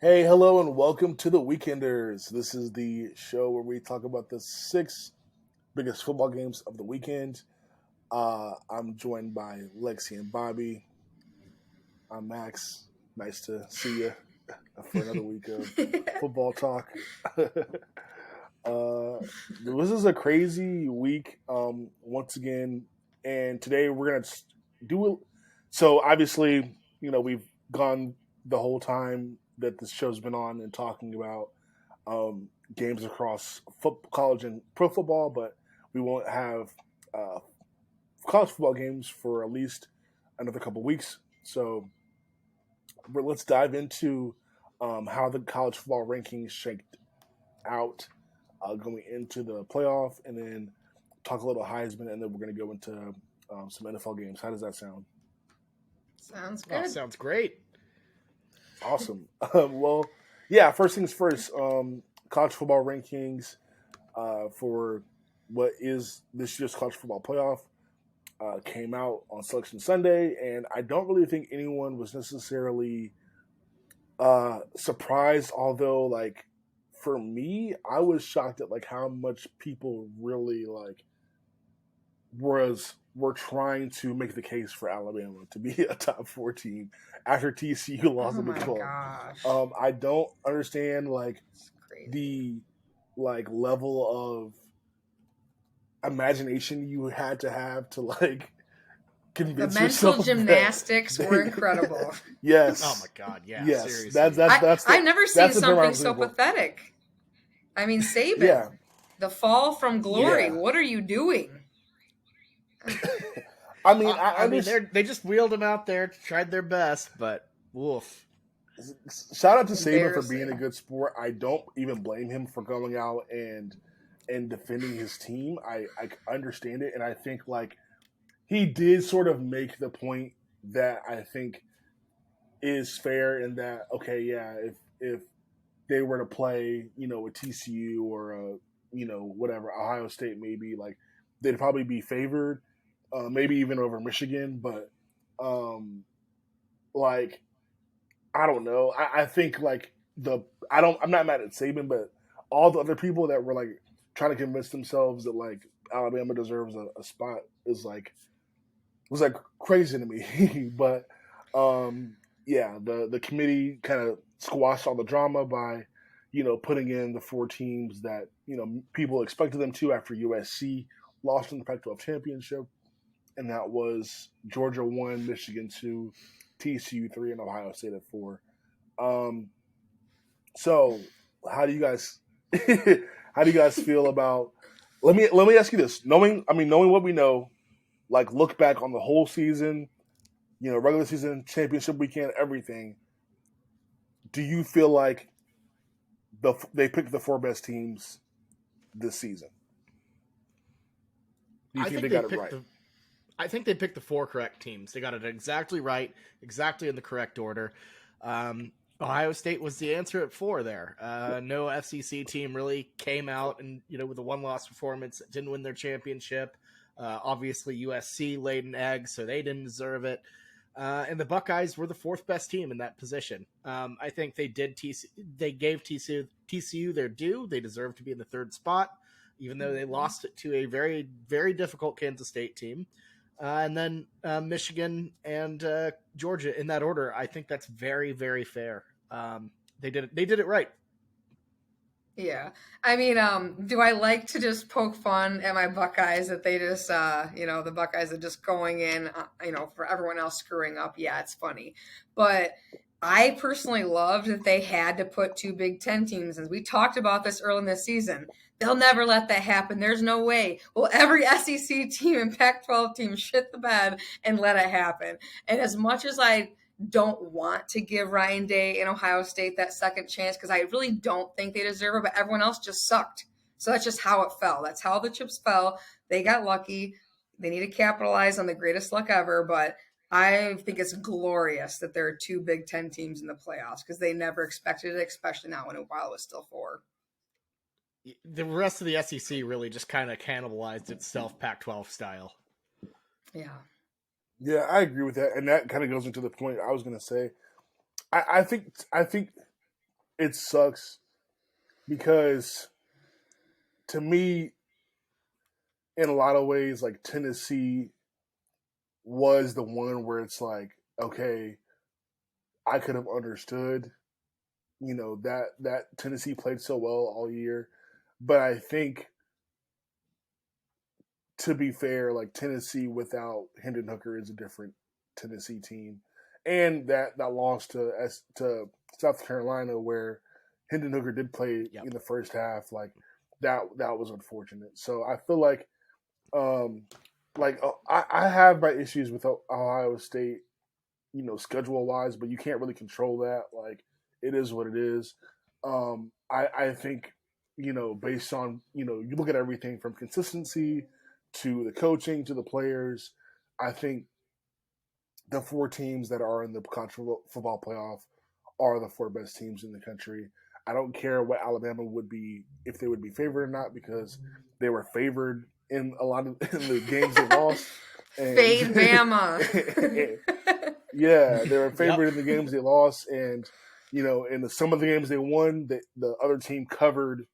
Hey, hello, and welcome to the Weekenders. This is the show where we talk about the six biggest football games of the weekend. I'm joined by Lexi and Bobby. I'm Max. Nice to see you for another week of football talk. This is a crazy week once again, and today we're gonna do it. So obviously, we've gone the whole time that this show's been on and talking about games across college and pro football, but we won't have uh, college football games for at least another couple weeks. So let's dive into how the college football rankings shaked out going into the playoff, and then talk a little Heisman, and then we're going to go into some NFL games. How does that sound? Sounds Oh, good. sounds great. Awesome. Well, yeah. First things first. College football rankings for what is this year's college football playoff came out on Selection Sunday, and I don't really think anyone was necessarily surprised. Although, like for me, I was shocked at like how much people really like were trying to make the case for Alabama to be a top four team after TCU lost Oh the Big my 12. gosh. I don't understand like It's crazy. the like level of imagination you had to have to like The convince mental yourself that gymnastics were they, incredible. Oh my yes, God, yeah, yes, that's seriously. that's I, that's the I've never seen that's the term I something was so looking for. pathetic. I mean, Saban, Yeah, the fall from glory. yeah. What are you doing? I mean, I, I I mean, just they just wheeled him out there, tried their best, but woof. shout out to Saban for being a Embarrassing. good sport. I don't even blame him for going out and defending his team. I understand it, and I think like he did sort of make the point that I think is fair in that okay, yeah, if they were to play, a TCU or a whatever Ohio State maybe like they'd probably be favored, maybe even over Michigan, but like I don't know. I think like I'm not mad at Saban, but all the other people that were like trying to convince themselves that like Alabama deserves a spot is like was like crazy to me. But yeah, the committee kind of squashed all the drama by putting in the four teams that people expected them to after USC lost in the Pac-12 championship, and that was Georgia 1, Michigan 2, TCU 3, and Ohio State at 4. Um, so how do you guys how do you guys feel about? Let me ask you this: knowing what we know, like look back on the whole season, regular season, championship weekend, everything. Do you feel like they picked the four best teams this season? Do you I think they think they got it picked right? the. I think they picked the four correct teams. They got it exactly right, exactly in the correct order. Ohio State was the answer at four there. No FCC team really came out and with a one-loss performance, didn't win their championship. Obviously, USC laid an egg, so they didn't deserve it. And the Buckeyes were the fourth best team in that position. I think they gave TCU their due. They deserved to be in the third spot, even though they Mhm. lost it to a very, very difficult Kansas State team. And then Michigan and Georgia in that order. I think that's very, very fair. They did it. They did it right. Yeah. I mean, do I like to just poke fun at my Buckeyes that they just, the Buckeyes are just going in, for everyone else screwing up? Yeah, it's funny. But I personally loved that they had to put two Big Ten teams in. We talked about this early in the season. They'll never let that happen. There's no way. Well, every SEC team and Pac 12 team shit the bed and let it happen. And as much as I don't want to give Ryan Day and Ohio State that second chance because I really don't think they deserve it, but everyone else just sucked. So that's just how it fell. That's how the chips fell. They got lucky. They need to capitalize on the greatest luck ever, but I think it's glorious that there are two Big Ten teams in the playoffs because they never expected it, especially now when it was still four. The rest of the SEC really just kind of cannibalized itself Pac-12 style. Yeah. Yeah, I agree with that, and that kind of goes into the point I was going to say. I think it sucks because to me, in a lot of ways, like Tennessee was the one where it's like, okay, I could have understood, that Tennessee played so well all year. But I think, to be fair, like Tennessee without Hendon Hooker is a different Tennessee team. And that loss to South Carolina where Hendon Hooker did play Yep. in the first half, like that was unfortunate. So I feel like I have my issues with Ohio State, schedule wise, but you can't really control that. Like it is what it is. I think, based on, you look at everything from consistency to the coaching to the players. I think the four teams that are in the college football playoff are the four best teams in the country. I don't care what Alabama would be, if they would be favored or not, because they were favored in a lot of in the games they lost. Fade Bama. Yeah, they were favored Yep. in the games they lost, and in some of the games they won, the other team covered,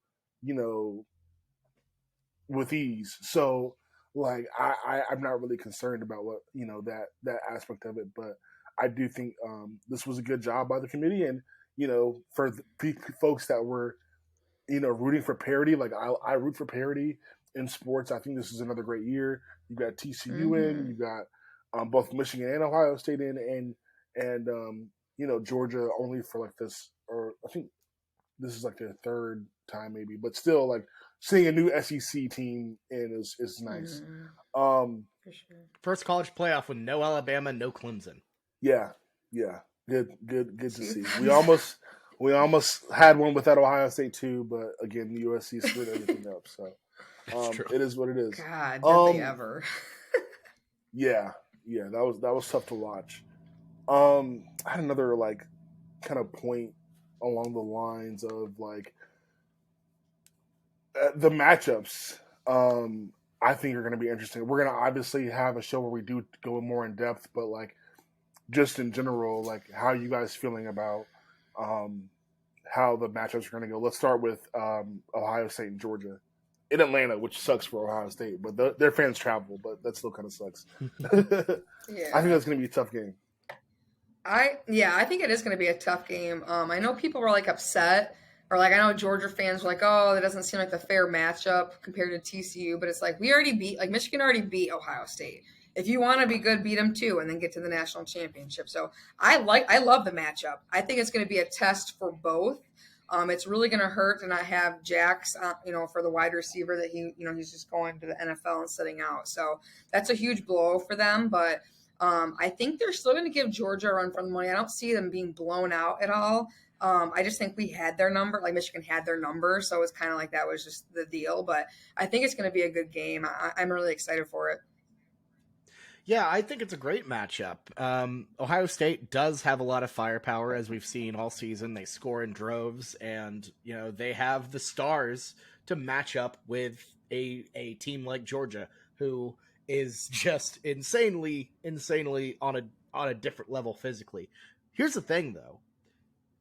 with ease. So, like, I'm not really concerned about what that aspect of it, but I do think this was a good job by the committee, and for the folks that were rooting for parity, like I root for parity in sports. I think this is another great year. You got TCU in, you got both Michigan and Ohio State in, and Georgia only for like this, or I think this is like their third time maybe, but still like seeing a new SEC team in is nice. For sure. First college playoff with no Alabama, no Clemson. Yeah, good to see. We almost had one without Ohio State too, but again, the USC screwed everything up. So it is what it is. God, did they ever? Yeah, that was tough to watch. I had another like kind of point along the lines of like the matchups. I think are going to be interesting. We're going to obviously have a show where we do go more in depth, but like just in general, like how are you guys feeling about how the matchups are going to go? Let's start with Ohio State and Georgia in Atlanta, which sucks for Ohio State, but their fans travel, but that still kind of sucks. Yeah. I think that's going to be a tough game. I think it is going to be a tough game. I know people were like upset, or like I know Georgia fans were like, "Oh, that doesn't seem like the fair matchup compared to TCU." But it's like Michigan already beat Ohio State. If you want to be good, beat them too, and then get to the national championship. So I love the matchup. I think it's going to be a test for both. It's really going to hurt to not have Jax, for the wide receiver that he's just going to the NFL and sitting out. So that's a huge blow for them, but. I think they're still going to give Georgia a run for the money. I don't see them being blown out at all. I just think we had their number, like Michigan had their number, so it's kind of like that was just the deal. But I think it's going to be a good game. I'm really excited for it. Yeah, I think it's a great matchup. Ohio State does have a lot of firepower, as we've seen all season. They score in droves, and they have the stars to match up with a team like Georgia, who is just insanely on a different level physically. Here's the thing, though.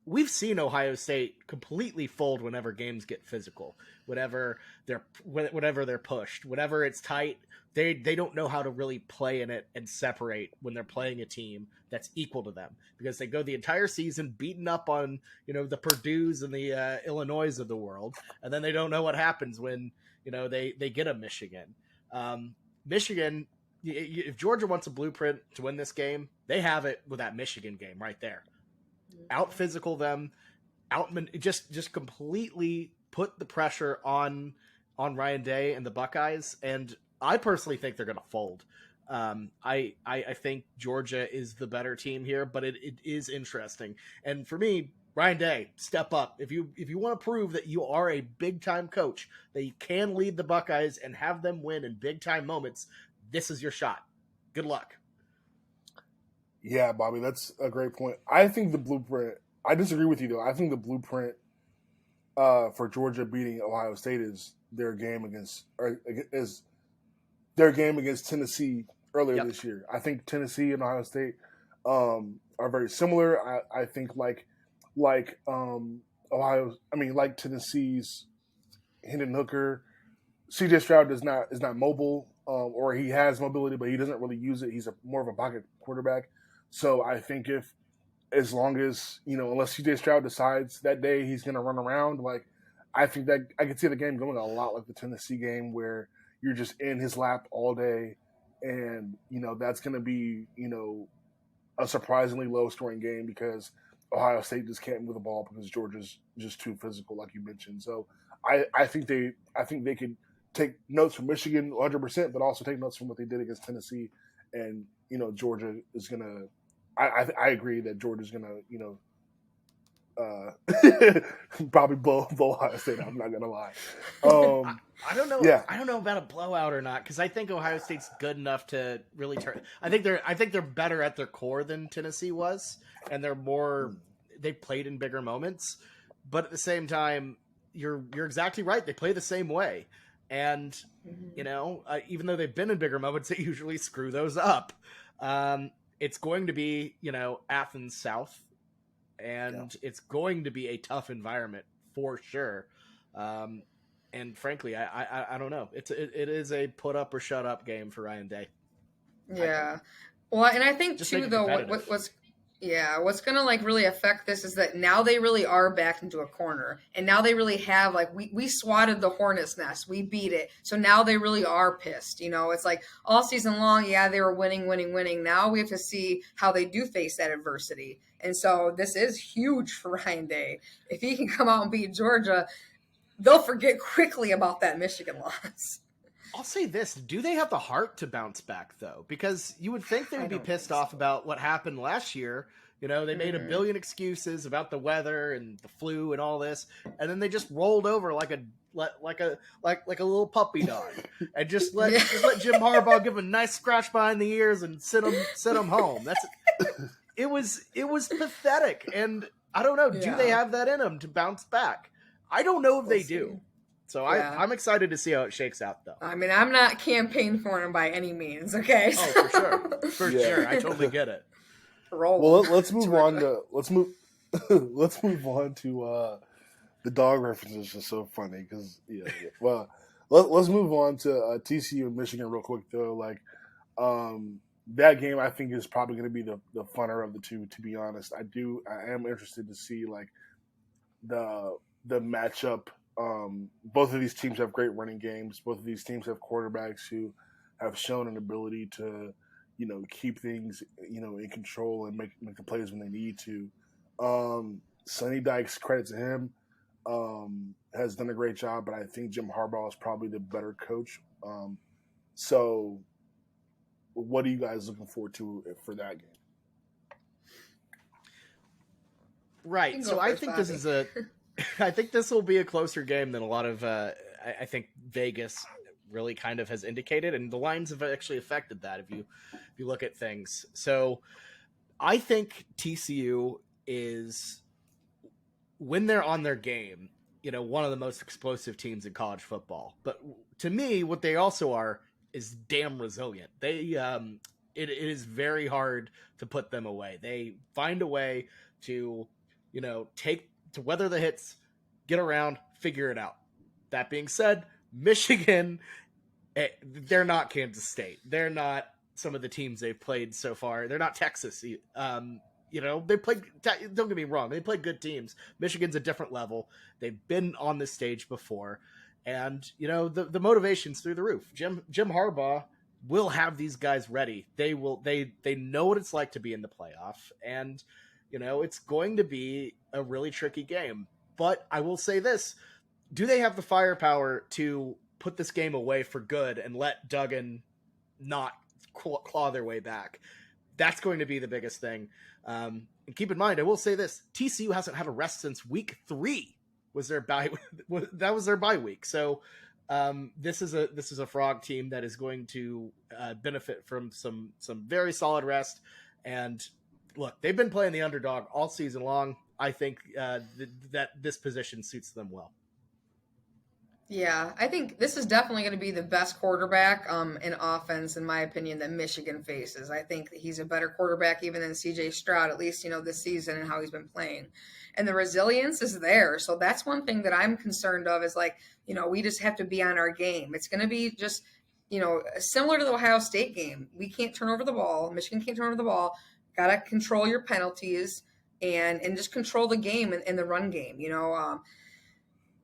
We've seen Ohio State completely fold whenever games get physical. Whenever they're pushed, whenever it's tight, they don't know how to really play in it and separate when they're playing a team that's equal to them, because they go the entire season beating up on the Purdue's and the Illinois of the world, and then they don't know what happens when they get a Michigan. Michigan, if Georgia wants a blueprint to win this game, they have it with that Michigan game right there. Out physical them, just completely put the pressure on Ryan Day and the Buckeyes, and I personally think they're going to fold. I think Georgia is the better team here, but it is interesting. And for me, Ryan Day, step up. If you want to prove that you are a big time coach, that you can lead the Buckeyes and have them win in big time moments, this is your shot. Good luck. Yeah, Bobby, that's a great point. I think the blueprint. I disagree with you though. I think the blueprint for Georgia beating Ohio State is their game against Tennessee earlier this year. I think Tennessee and Ohio State are very similar. I think like like Tennessee's Hendon Hooker, CJ Stroud is not mobile, or he has mobility, but he doesn't really use it. He's more of a pocket quarterback. So I think if as long as unless CJ Stroud decides that day he's going to run around, like I think that I could see the game going a lot like the Tennessee game where you're just in his lap all day, and that's going to be a surprisingly low scoring game because Ohio State just can't move the ball because Georgia's just too physical, like you mentioned. So I think they could take notes from Michigan 100%, but also take notes from what they did against Tennessee, and Georgia is gonna. I agree that Georgia's gonna probably blow Ohio State. I'm not gonna lie. I don't know. Yeah. I don't know about a blowout or not because I think Ohio State's good enough to really turn. I think they're better at their core than Tennessee was, and they're more. They played in bigger moments, but at the same time, you're exactly right. They play the same way, and even though they've been in bigger moments, they usually screw those up. It's going to be Athens South, and it's going to be a tough environment for sure. And frankly, I don't know. It is a put up or shut up game for Ryan Day. Yeah. Well, and I think Just too, though, what's going to like really affect this is that now they really are backed into a corner, and now they really have like we swatted the hornet's nest, we beat it, so now they really are pissed. It's like all season long, yeah, they were winning. Now we have to see how they do face that adversity, and so this is huge for Ryan Day. If he can come out and beat Georgia, they'll forget quickly about that Michigan loss. I'll say this. Do they have the heart to bounce back, though? Because you would think they would be pissed off about what happened last year. They made a billion excuses about the weather and the flu and all this, and then they just rolled over like a little puppy dog, and just let Jim Harbaugh give him a nice scratch behind the ears and send him home. It was pathetic, and I don't know. Do they have that in them to bounce back? I don't know if they do. So I'm excited to see how it shakes out, though. I mean, I'm not campaigning for him by any means. Okay. Oh, for sure, sure. I totally get it. Well, let's move on to the dog references. Are so funny because Well, let's move on to TCU and Michigan real quick though. Like, that game I think is probably going to be the funner of the two. To be honest, I am interested to see like the matchup. Both of these teams have great running games. Both of these teams have quarterbacks who have shown an ability to, keep things, in control and make the plays when they need to. Sonny Dykes, credit to him, has done a great job, but I think Jim Harbaugh is probably the better coach. So what are you guys looking forward to for that game? Right. So I think I think this will be a closer game than a lot of, I think Vegas really kind of has indicated, and the lines have actually affected that if you look at things. So I think TCU is, when they're on their game, one of the most explosive teams in college football. But to me, what they also are is damn resilient. They, it is very hard to put them away. They find a way to, to weather the hits, get around, figure it out. That being said, Michigan, they're not Kansas State. They're not some of the teams they've played so far. They're not Texas. They played, don't get me wrong, they played good teams. Michigan's a different level. They've been on this stage before. And, the motivation's through the roof. Jim Harbaugh will have these guys ready. They know what it's like to be in the playoff. And, it's going to be a really tricky game. But I will say this, do they have the firepower to put this game away for good and let Duggan not claw their way back? That's going to be the biggest thing. And keep in mind, I will say this, TCU hasn't had a rest since week 3 was their bye. That was their bye week. So this is a Frog team that is going to benefit from some very solid rest. And look, they've been playing the underdog all season long. I think that this position suits them well. Yeah, I think this is definitely going to be the best quarterback in offense, in my opinion, that Michigan faces. I think that he's a better quarterback even than C.J. Stroud, at least this season and how he's been playing. And the resilience is there, so that's one thing that I'm concerned of. Is like we just have to be on our game. It's going to be just similar to the Ohio State game. We can't turn over the ball. Michigan can't turn over the ball. Got to control your penalties and just control the game in the run game.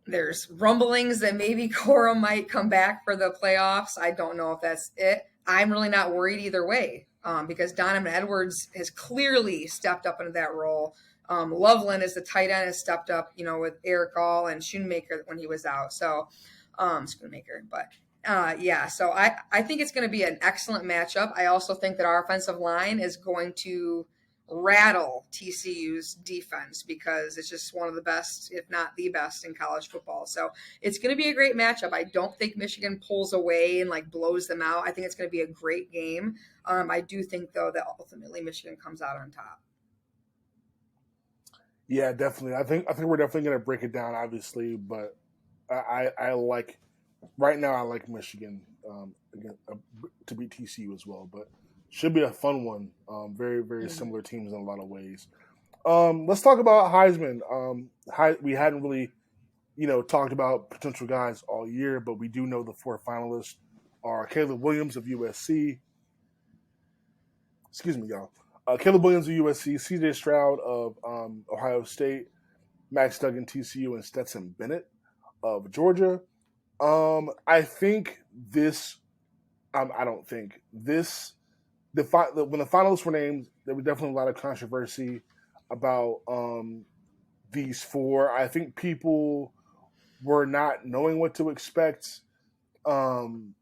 There's rumblings that maybe Cora might come back for the playoffs. I don't know if that's it. I'm really not worried either way because Donovan Edwards has clearly stepped up into that role. Loveland as the tight end has stepped up, with Eric All and Schoonmaker when he was out. So, Schoonmaker, but yeah, so I think it's going to be an excellent matchup. I also think that our offensive line is going to rattle TCU's defense because it's just one of the best, if not the best, in college football. So it's going to be a great matchup. I don't think Michigan pulls away and like blows them out. I think it's going to be a great game. I do think though that ultimately Michigan comes out on top. Yeah, definitely. I think we're definitely going to break it down, obviously, but I like right now. I like Michigan again, to beat TCU as well, but should be a fun one. Very very Mhm. similar teams in a lot of ways. Let's talk about Heisman. We hadn't really talked about potential guys all year, but we do know the four finalists are Caleb Williams of USC. Excuse me, y'all. Caleb Williams of USC, C.J. Stroud of Ohio State, Max Duggan TCU, and Stetson Bennett of Georgia. I think this. I don't think this. When the finalists were named, there was definitely a lot of controversy about these four. I think people were not knowing what to expect um,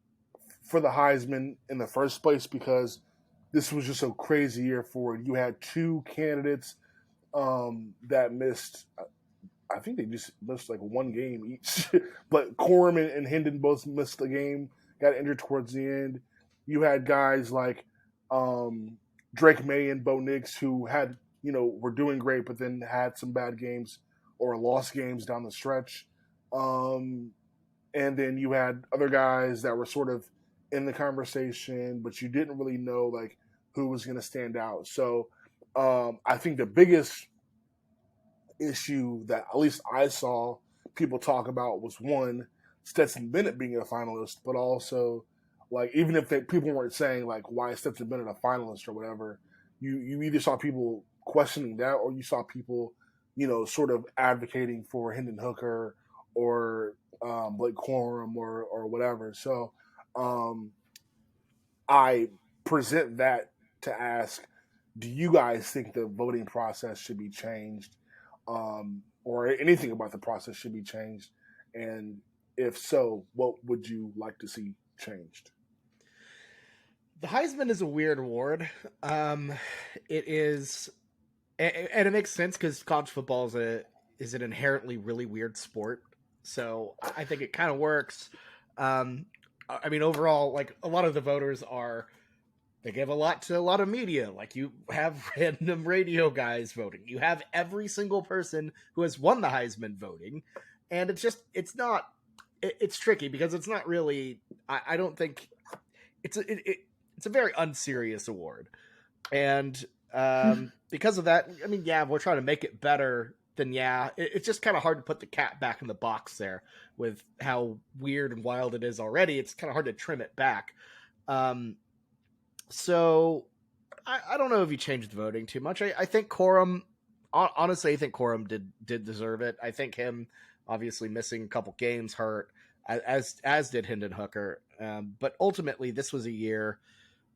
for the Heisman in the first place because this was just a crazy year for it. You had two candidates that missed. I think they just missed like one game each, but Corum and Hendon both missed the game. Got injured towards the end. You had guys like Drake May and Bo Nix who had were doing great, but then had some bad games or lost games down the stretch. Um, and then you had other guys that were sort of in the conversation, but you didn't really know like who was going to stand out. So I think the biggest issue that at least I saw people talk about was one Stetson Bennett being a finalist, but also like even if people weren't saying like why is Stetson Bennett a finalist or whatever, you either saw people questioning that or you saw people sort of advocating for Hendon Hooker or Blake Corum or whatever. So um, I present that to ask, do you guys think the voting process should be changed, or anything about the process should be changed? And if so, what would you like to see changed? The Heisman is a weird award. Um, it is, and it makes sense because college football is an inherently really weird sport. So I think it kind of works. Um, I mean, overall, like a lot of the voters are, they give a lot to a lot of media. Like you have random radio guys voting. You have every single person who has won the Heisman voting, and it's not. It's tricky because it's not really. I don't think it's a very unserious award, and because of that, I mean, yeah, we're trying to make it better. Then yeah, it's just kind of hard to put the cat back in the box there with how weird and wild it is already. It's kind of hard to trim it back. Um, so I don't know if you changed the voting too much. I think Corum, honestly, I think Corum did deserve it. I think him obviously missing a couple games hurt, as did Hendon Hooker. But ultimately, this was a year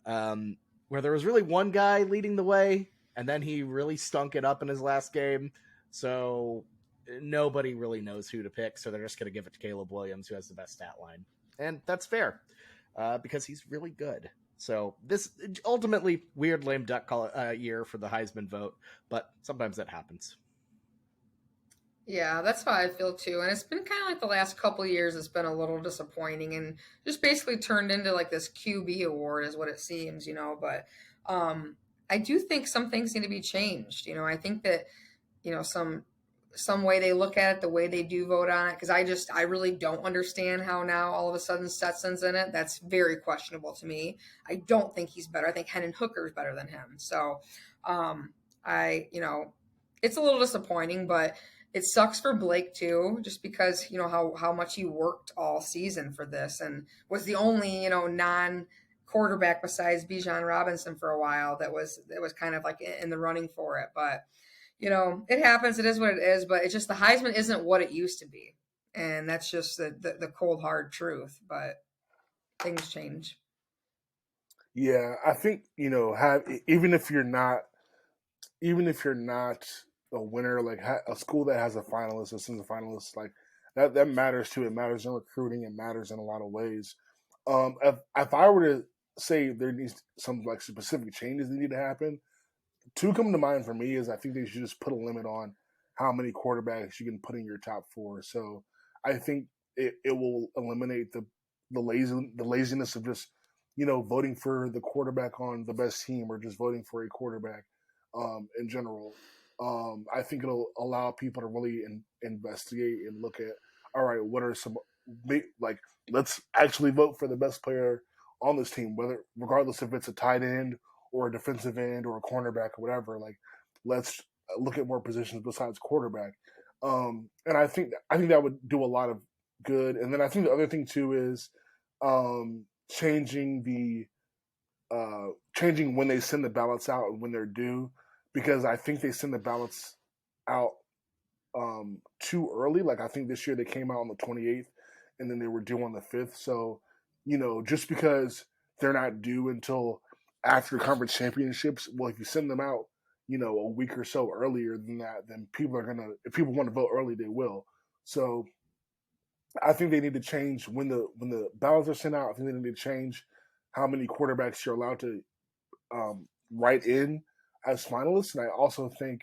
where there was really one guy leading the way, and then he really stunk it up in his last game. So nobody really knows who to pick. So they're just going to give it to Caleb Williams, who has the best stat line, and that's fair because he's really good. So this ultimately weird lame duck year for the Heisman vote, but sometimes that happens. Yeah, that's how I feel too. And it's been kind of like the last couple of years, it's been a little disappointing and just basically turned into like this QB award, is what it seems. But I do think some things need to be changed. I think that, some some way they look at it, the way they do vote on it, because I really don't understand how now all of a sudden Stetson's in it. That's very questionable to me. I don't think he's better. I think Hendon Hooker is better than him. So, I, it's a little disappointing, but it sucks for Blake too, just because how much he worked all season for this and was the only non quarterback besides Bijan Robinson for a while that was kind of like in the running for it. But it happens. It is what it is. But it's just the Heisman isn't what it used to be, and that's just the cold hard truth. But things change. Yeah, I think have even if you're not a winner, like a school that has a finalist, a sends a finalist, like that matters too. It matters in recruiting. It matters in a lot of ways. If I were to say there needs some like specific changes that need to happen, two come to mind for me is I think they should just put a limit on how many quarterbacks you can put in your top four. So I think it will eliminate the laziness of just voting for the quarterback on the best team or just voting for a quarterback in general. I think it'll allow people to really investigate and look at, all right, what are some like let's actually vote for the best player on this team, whether regardless if it's a tight end or a defensive end or a cornerback or whatever. Like, let's look at more positions besides quarterback. And I think that would do a lot of good. And then I think the other thing too is changing changing when they send the ballots out and when they're due, because I think they send the ballots out too early. Like I think this year they came out on the 28th and then they were due on the 5th. So, just because they're not due until after conference championships, well, if you send them out, a week or so earlier than that, then if people want to vote early, they will. So I think they need to change when the ballots are sent out. I think they need to change how many quarterbacks you're allowed to write in as finalists. And I also think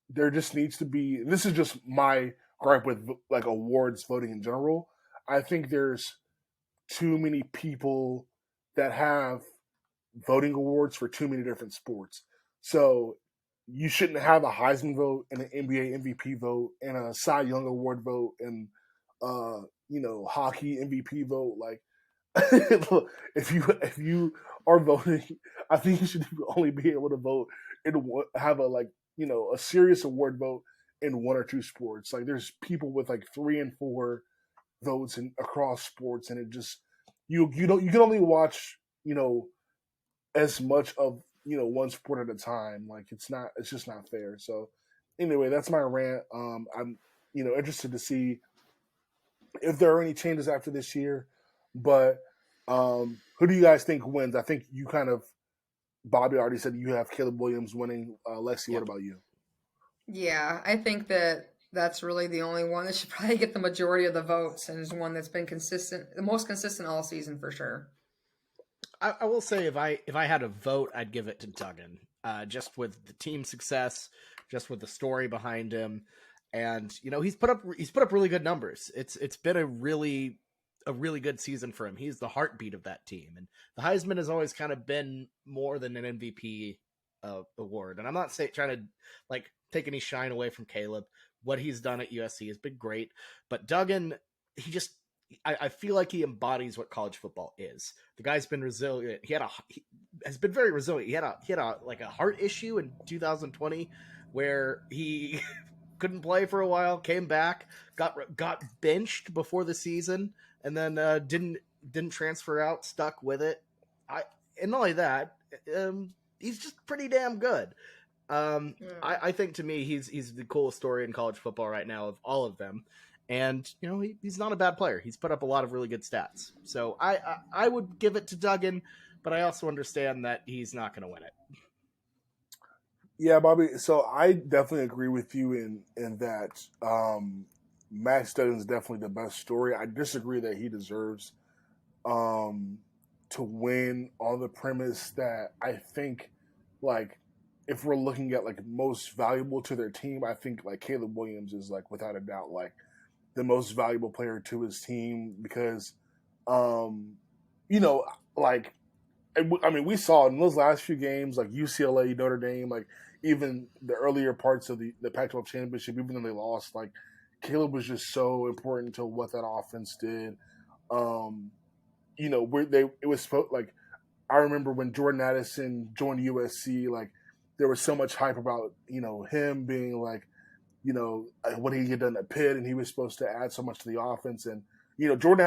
there just needs to be. This is just my gripe with like awards voting in general. I think there's too many people that have voting awards for too many different sports. So you shouldn't have a Heisman vote and an NBA MVP vote and a Cy Young Award vote and hockey MVP vote. Like if you are voting, I think you should only be able to vote and have a serious award vote in one or two sports. Like there's people with like 3 and 4 votes across sports, and it just you can only watch as much of one sport at a time. Like it's just not fair. So anyway, that's my rant. I'm interested to see if there are any changes after this year, but who do you guys think wins? I think you kind of Bobby already said you have Caleb Williams winning. Lexi, Yep. what about you? Yeah, I think that's really the only one that should probably get the majority of the votes, and is one that's been consistent, the most consistent all season for sure. I will say if I had a vote, I'd give it to Duggan. Just with the team success, just with the story behind him, and he's put up really good numbers. It's been a really good season for him. He's the heartbeat of that team, and the Heisman has always kind of been more than an MVP award. And I'm not trying to like take any shine away from Caleb. What he's done at USC has been great, but Duggan, I feel like he embodies what college football is. The guy's been resilient. He has been very resilient. He had a like a heart issue in 2020 where he couldn't play for a while, came back, got benched before the season, and then didn't transfer out, stuck with it. And not only that, he's just pretty damn good. I think to me he's the coolest story in college football right now of all of them. And he's not a bad player. He's put up a lot of really good stats. So I would give it to Duggan, but I also understand that he's not going to win it. Yeah, Bobby. So I definitely agree with you in that Max Duggan's definitely the best story. I disagree that he deserves to win on the premise that I think like if we're looking at like most valuable to their team, I think like Caleb Williams is like without a doubt like the most valuable player to his team because, like, I mean, we saw in those last few games, like UCLA, Notre Dame, like even the earlier parts of the Pac-12 championship, even though they lost, like Caleb was just so important to what that offense did. Um, where it was like I remember when Jordan Addison joined USC, like there was so much hype about him being like what he had done at Pitt, and he was supposed to add so much to the offense. And Jordan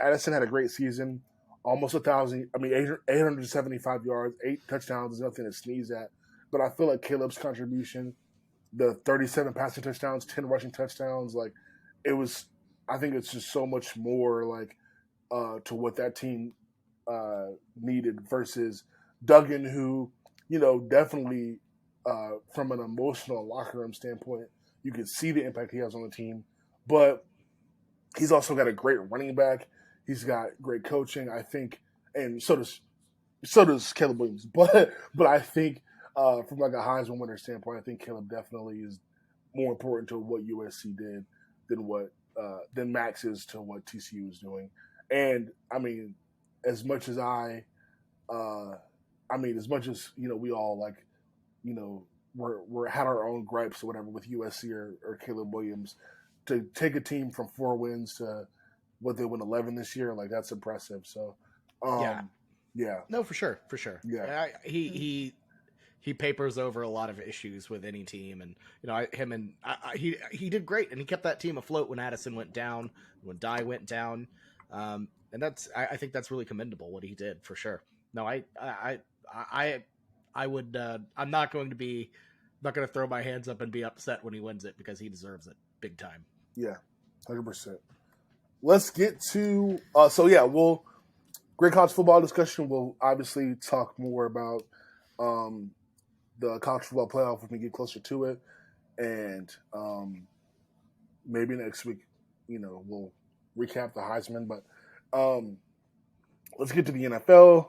Addison had a great season, almost 1,000. I mean, 875 yards, 8 touchdowns is nothing to sneeze at. But I feel like Caleb's contribution, the 37 passing touchdowns, 10 rushing touchdowns, like it was. I think it's just so much more like to what that team needed versus Duggan, who definitely from an emotional locker room standpoint, you can see the impact he has on the team, but he's also got a great running back. He's got great coaching, I think, and so does Caleb Williams. But I think from like a Heisman winner standpoint, I think Caleb definitely is more important to what USC did than Max is to what TCU is doing. And I mean, as much as as much as we all like, we're had our own gripes or whatever with USC or Caleb Williams, to take a team from 4 wins to what they win 11 this year, like that's impressive. So, yeah, no, for sure. Yeah. He papers over a lot of issues with any team, and he did great, and he kept that team afloat when Addison went down, when Dye went down, and I think that's really commendable what he did for sure. No, I would I'm not going to throw my hands up and be upset when he wins it, because he deserves it big time. Yeah, 100%. Let's get to great college football discussion. We'll obviously talk more about the college football playoff when we get closer to it, and maybe next week, we'll recap the Heisman. But let's get to the NFL.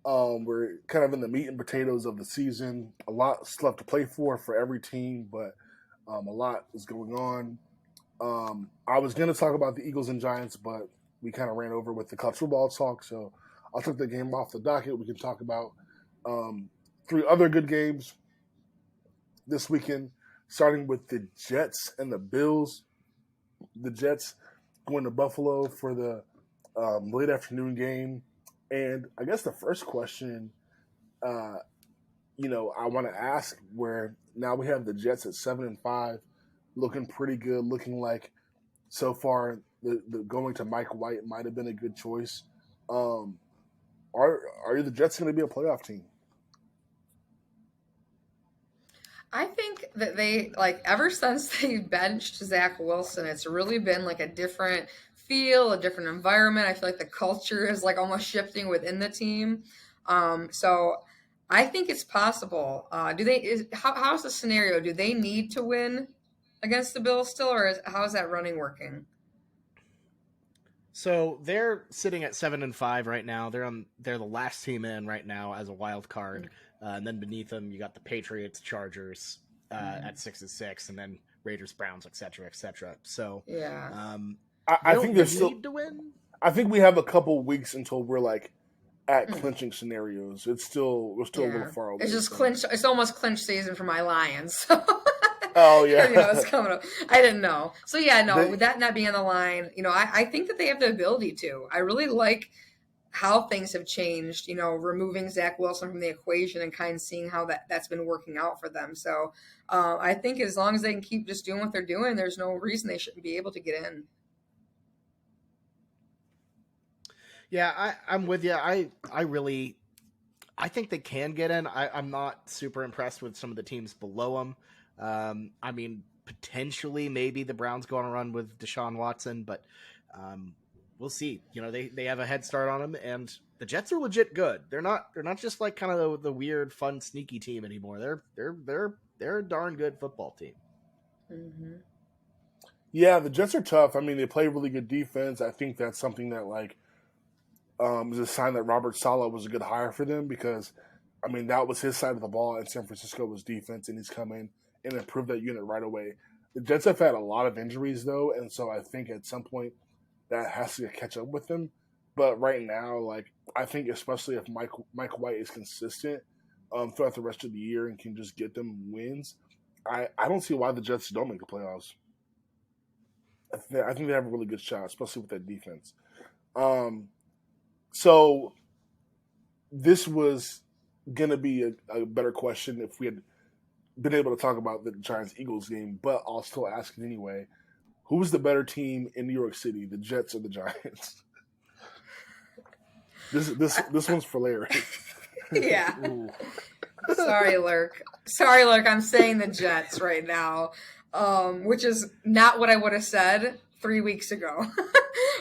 We're kind of in the meat and potatoes of the season. A lot left to play for every team, but a lot is going on. I was going to talk about the Eagles and Giants, but we kind of ran over with the college football talk, so I'll take the game off the docket. We can talk about 3 other good games this weekend, starting with the Jets and the Bills. The Jets going to Buffalo for the late afternoon game. And I guess the first question, I want to ask, where now we have the Jets at 7-5, looking pretty good, looking like so far the going to Mike White might have been a good choice. Are the Jets going to be a playoff team? I think that they, like, ever since they benched Zach Wilson, it's really been like a different feel, a different environment. I feel like the culture is like almost shifting within the team. So I think it's possible. How's the scenario? Do they need to win against the Bills still, or how is that running working? So they're sitting at 7-5 right now. They're the last team in right now as a wild card, and then beneath them you got the Patriots, Chargers at 6-6, and then Raiders, Browns, etc., etc. So yeah, I think there's still need to win. I think we have a couple weeks until we're like at clinching scenarios. We're still a little far away. It's just clinch. It's almost clinch season for my Lions. Oh yeah, it's coming up. I didn't know. So with that not being on the line, I think that they have the ability to. I really like how things have changed. Removing Zach Wilson from the equation and kind of seeing how that's been working out for them. So I think as long as they can keep just doing what they're doing, there's no reason they shouldn't be able to get in. Yeah, I'm with you. I think they can get in. I'm not super impressed with some of the teams below them. I mean, potentially maybe the Browns go on a run with Deshaun Watson, but we'll see. They have a head start on them, and the Jets are legit good. They're not just like kind of the weird, fun, sneaky team anymore. They're a darn good football team. Mm-hmm. Yeah, the Jets are tough. I mean, they play really good defense. I think that's something that is a sign that Robert Saleh was a good hire for them, because I mean that was his side of the ball, and San Francisco was defense, and he's come in and improved that unit right away. The Jets have had a lot of injuries though, and so I think at some point that has to catch up with them. But right now, I think especially if Mike White is consistent, throughout the rest of the year and can just get them wins, I don't see why the Jets don't make the playoffs. I think they have a really good shot, especially with that defense. Um, so this was gonna be a better question if we had been able to talk about the Giants Eagles game, but I'll still ask it anyway. Who's the better team in New York City, the Jets or the Giants? This one's for Larry. Yeah. Sorry, Lurk. I'm saying the Jets right now, which is not what I would have said 3 weeks ago.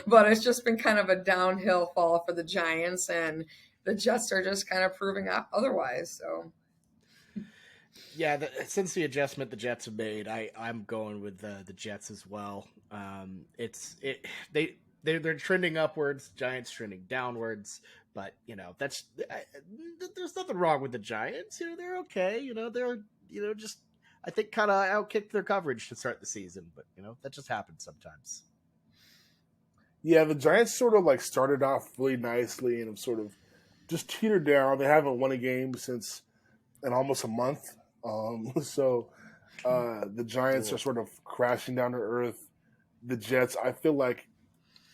But it's just been kind of a downhill fall for the Giants, and the Jets are just kind of proving otherwise. So, yeah, since the adjustment the Jets have made, I'm going with the Jets as well. They're trending upwards, Giants trending downwards. But there's nothing wrong with the Giants. They're okay. They're just I think kind of outkicked their coverage to start the season. But that just happens sometimes. Yeah, the Giants sort of like started off really nicely and have sort of just teetered down. They haven't won a game since in almost a month. So the Giants are sort of crashing down to earth. The Jets, I feel like,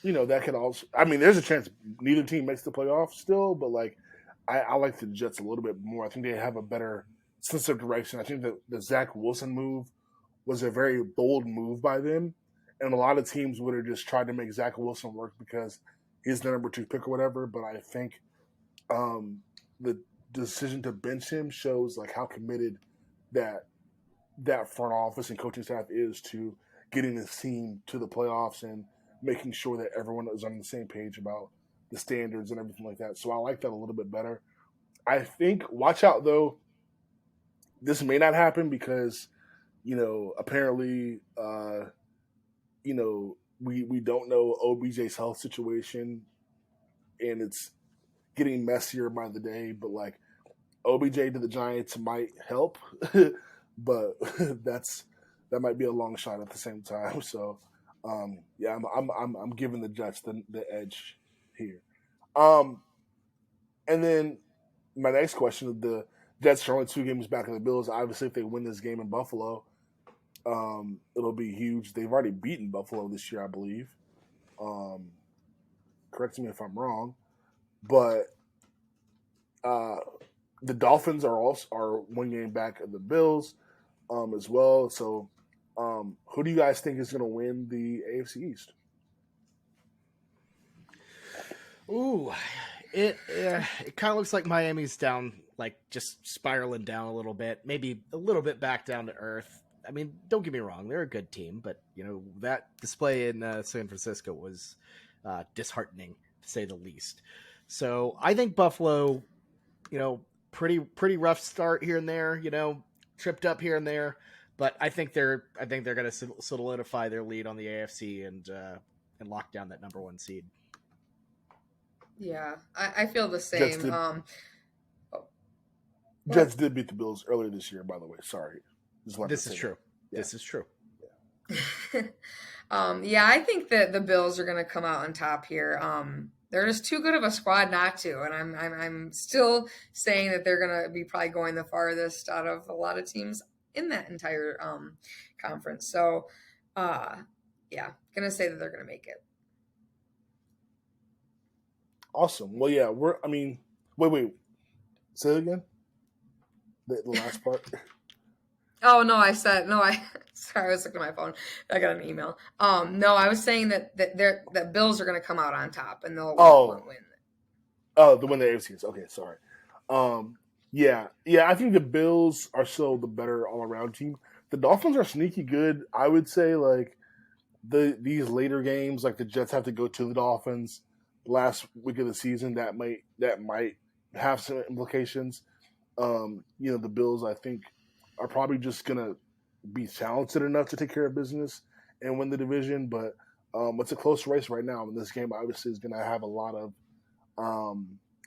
that could also. I mean, there's a chance neither team makes the playoffs still, but like, I like the Jets a little bit more. I think they have a better sense of direction. I think that the Zach Wilson move was a very bold move by them, and a lot of teams would have just tried to make Zach Wilson work because he's the number 2 pick or whatever. But I think the decision to bench him shows like how committed that front office and coaching staff is to getting this team to the playoffs and making sure that everyone is on the same page about the standards and everything like that. So I like that a little bit better. I think, watch out though, this may not happen because, apparently, we don't know OBJ's health situation and it's getting messier by the day, but like OBJ to the Giants might help, but that might be a long shot at the same time. So, yeah, I'm giving the Jets the edge here. And then my next question: the Jets are only 2 games back of the Bills. Obviously, if they win this game in Buffalo, it'll be huge. They've already beaten Buffalo this year, I believe. Correct me if I'm wrong, but the Dolphins are 1 game back of the Bills as well. So, who do you guys think is going to win the AFC East? Ooh, it kind of looks like Miami's down, like just spiraling down a little bit, maybe a little bit back down to earth. I mean, don't get me wrong, they're a good team, but that display in San Francisco was disheartening to say the least. So I think Buffalo, pretty rough start here and there, tripped up here and there, but I think they're going to solidify their lead on the AFC and lock down that number 1 seed. yeah, I feel the same. Jets did beat the Bills earlier this year, by the way. Sorry. This is true. Yeah. This is true. Yeah, I think that the Bills are going to come out on top here. They're just too good of a squad not to, and I'm still saying that they're going to be probably going the farthest out of a lot of teams in that entire conference. So, yeah, going to say that they're going to make it. Awesome. Well, yeah, wait. Say it again. The last part. Oh no, sorry, I was looking at my phone. I got an email. No, I was saying that Bills are going to come out on top and they'll win. Oh, the win the AFC is okay. Sorry. Yeah. I think the Bills are still the better all around team. The Dolphins are sneaky good. I would say like these later games, like the Jets have to go to the Dolphins last week of the season. That might have some implications. The Bills, I think, are probably just gonna be talented enough to take care of business and win the division. But it's a close race right now, and this game obviously is gonna have a lot of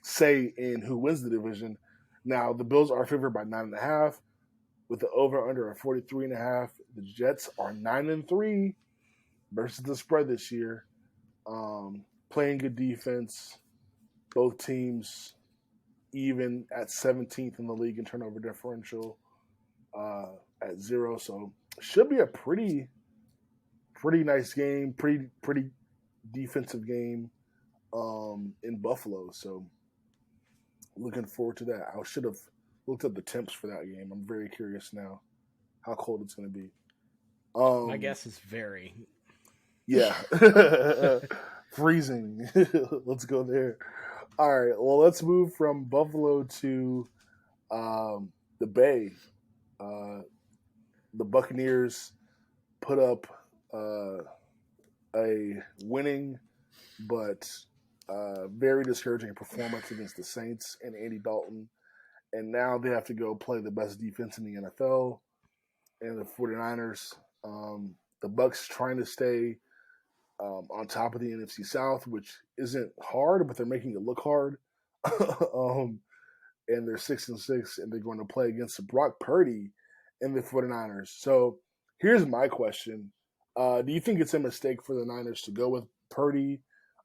say in who wins the division. Now the Bills are favored by 9.5, with the over under at 43.5. The Jets are 9-3 versus the spread this year. Playing good defense. Both teams, even at 17th in the league in turnover differential at 0. So should be a pretty nice game, pretty defensive game in Buffalo. So looking forward to that. I should have looked up the temps for that game. I'm very curious now how cold it's going to be. My guess is very. Yeah. Freezing. Let's go there. All right. Well, let's move from Buffalo to the Bay. The Buccaneers put up a winning but very discouraging performance against the Saints and Andy Dalton. And now they have to go play the best defense in the NFL and the 49ers. The Bucs trying to stay on top of the NFC South, which isn't hard, but they're making it look hard. And they're 6-6, and they're going to play against Brock Purdy and the 49ers. So here's my question. Do you think it's a mistake for the Niners to go with Purdy,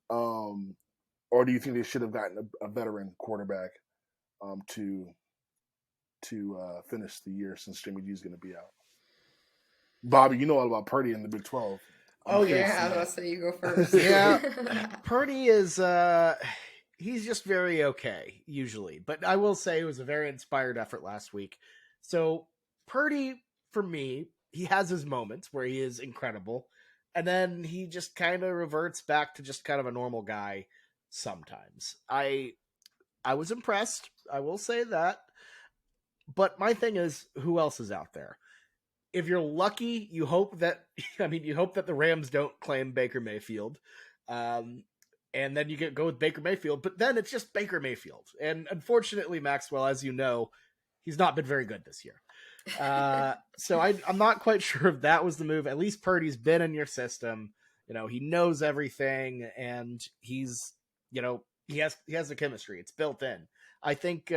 or do you think they should have gotten a veteran quarterback to finish the year since Jimmy G is going to be out? Bobby, you know all about Purdy in the Big 12. Oh, yeah, I was going to say you go first. Yeah, Purdy is he's just very okay, usually. But I will say it was a very inspired effort last week. So Purdy, for me, he has his moments where he is incredible. And then he just kind of reverts back to just kind of a normal guy sometimes. I was impressed. I will say that. But my thing is, who else is out there? If you're lucky, you hope that the Rams don't claim Baker Mayfield. And then you go with Baker Mayfield, but then it's just Baker Mayfield. And unfortunately, Maxwell, as you know, he's not been very good this year. So I'm not quite sure if that was the move. At least Purdy's been in your system. He knows everything, and he's, he has the chemistry. It's built in. I think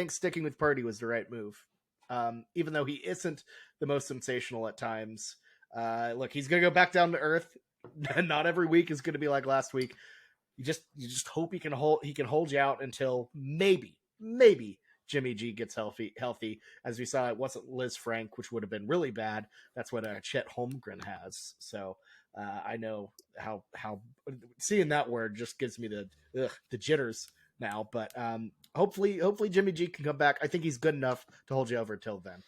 sticking with Purdy was the right move. Even though he isn't the most sensational at times. Look, he's going to go back down to earth. Not every week is going to be like last week. You just hope he can hold you out until maybe Jimmy G gets healthy. As we saw, it wasn't Liz Frank, which would have been really bad. That's what Chet Holmgren has. So I know how seeing that word just gives me the jitters now. But hopefully Jimmy G can come back. I think he's good enough to hold you over till then.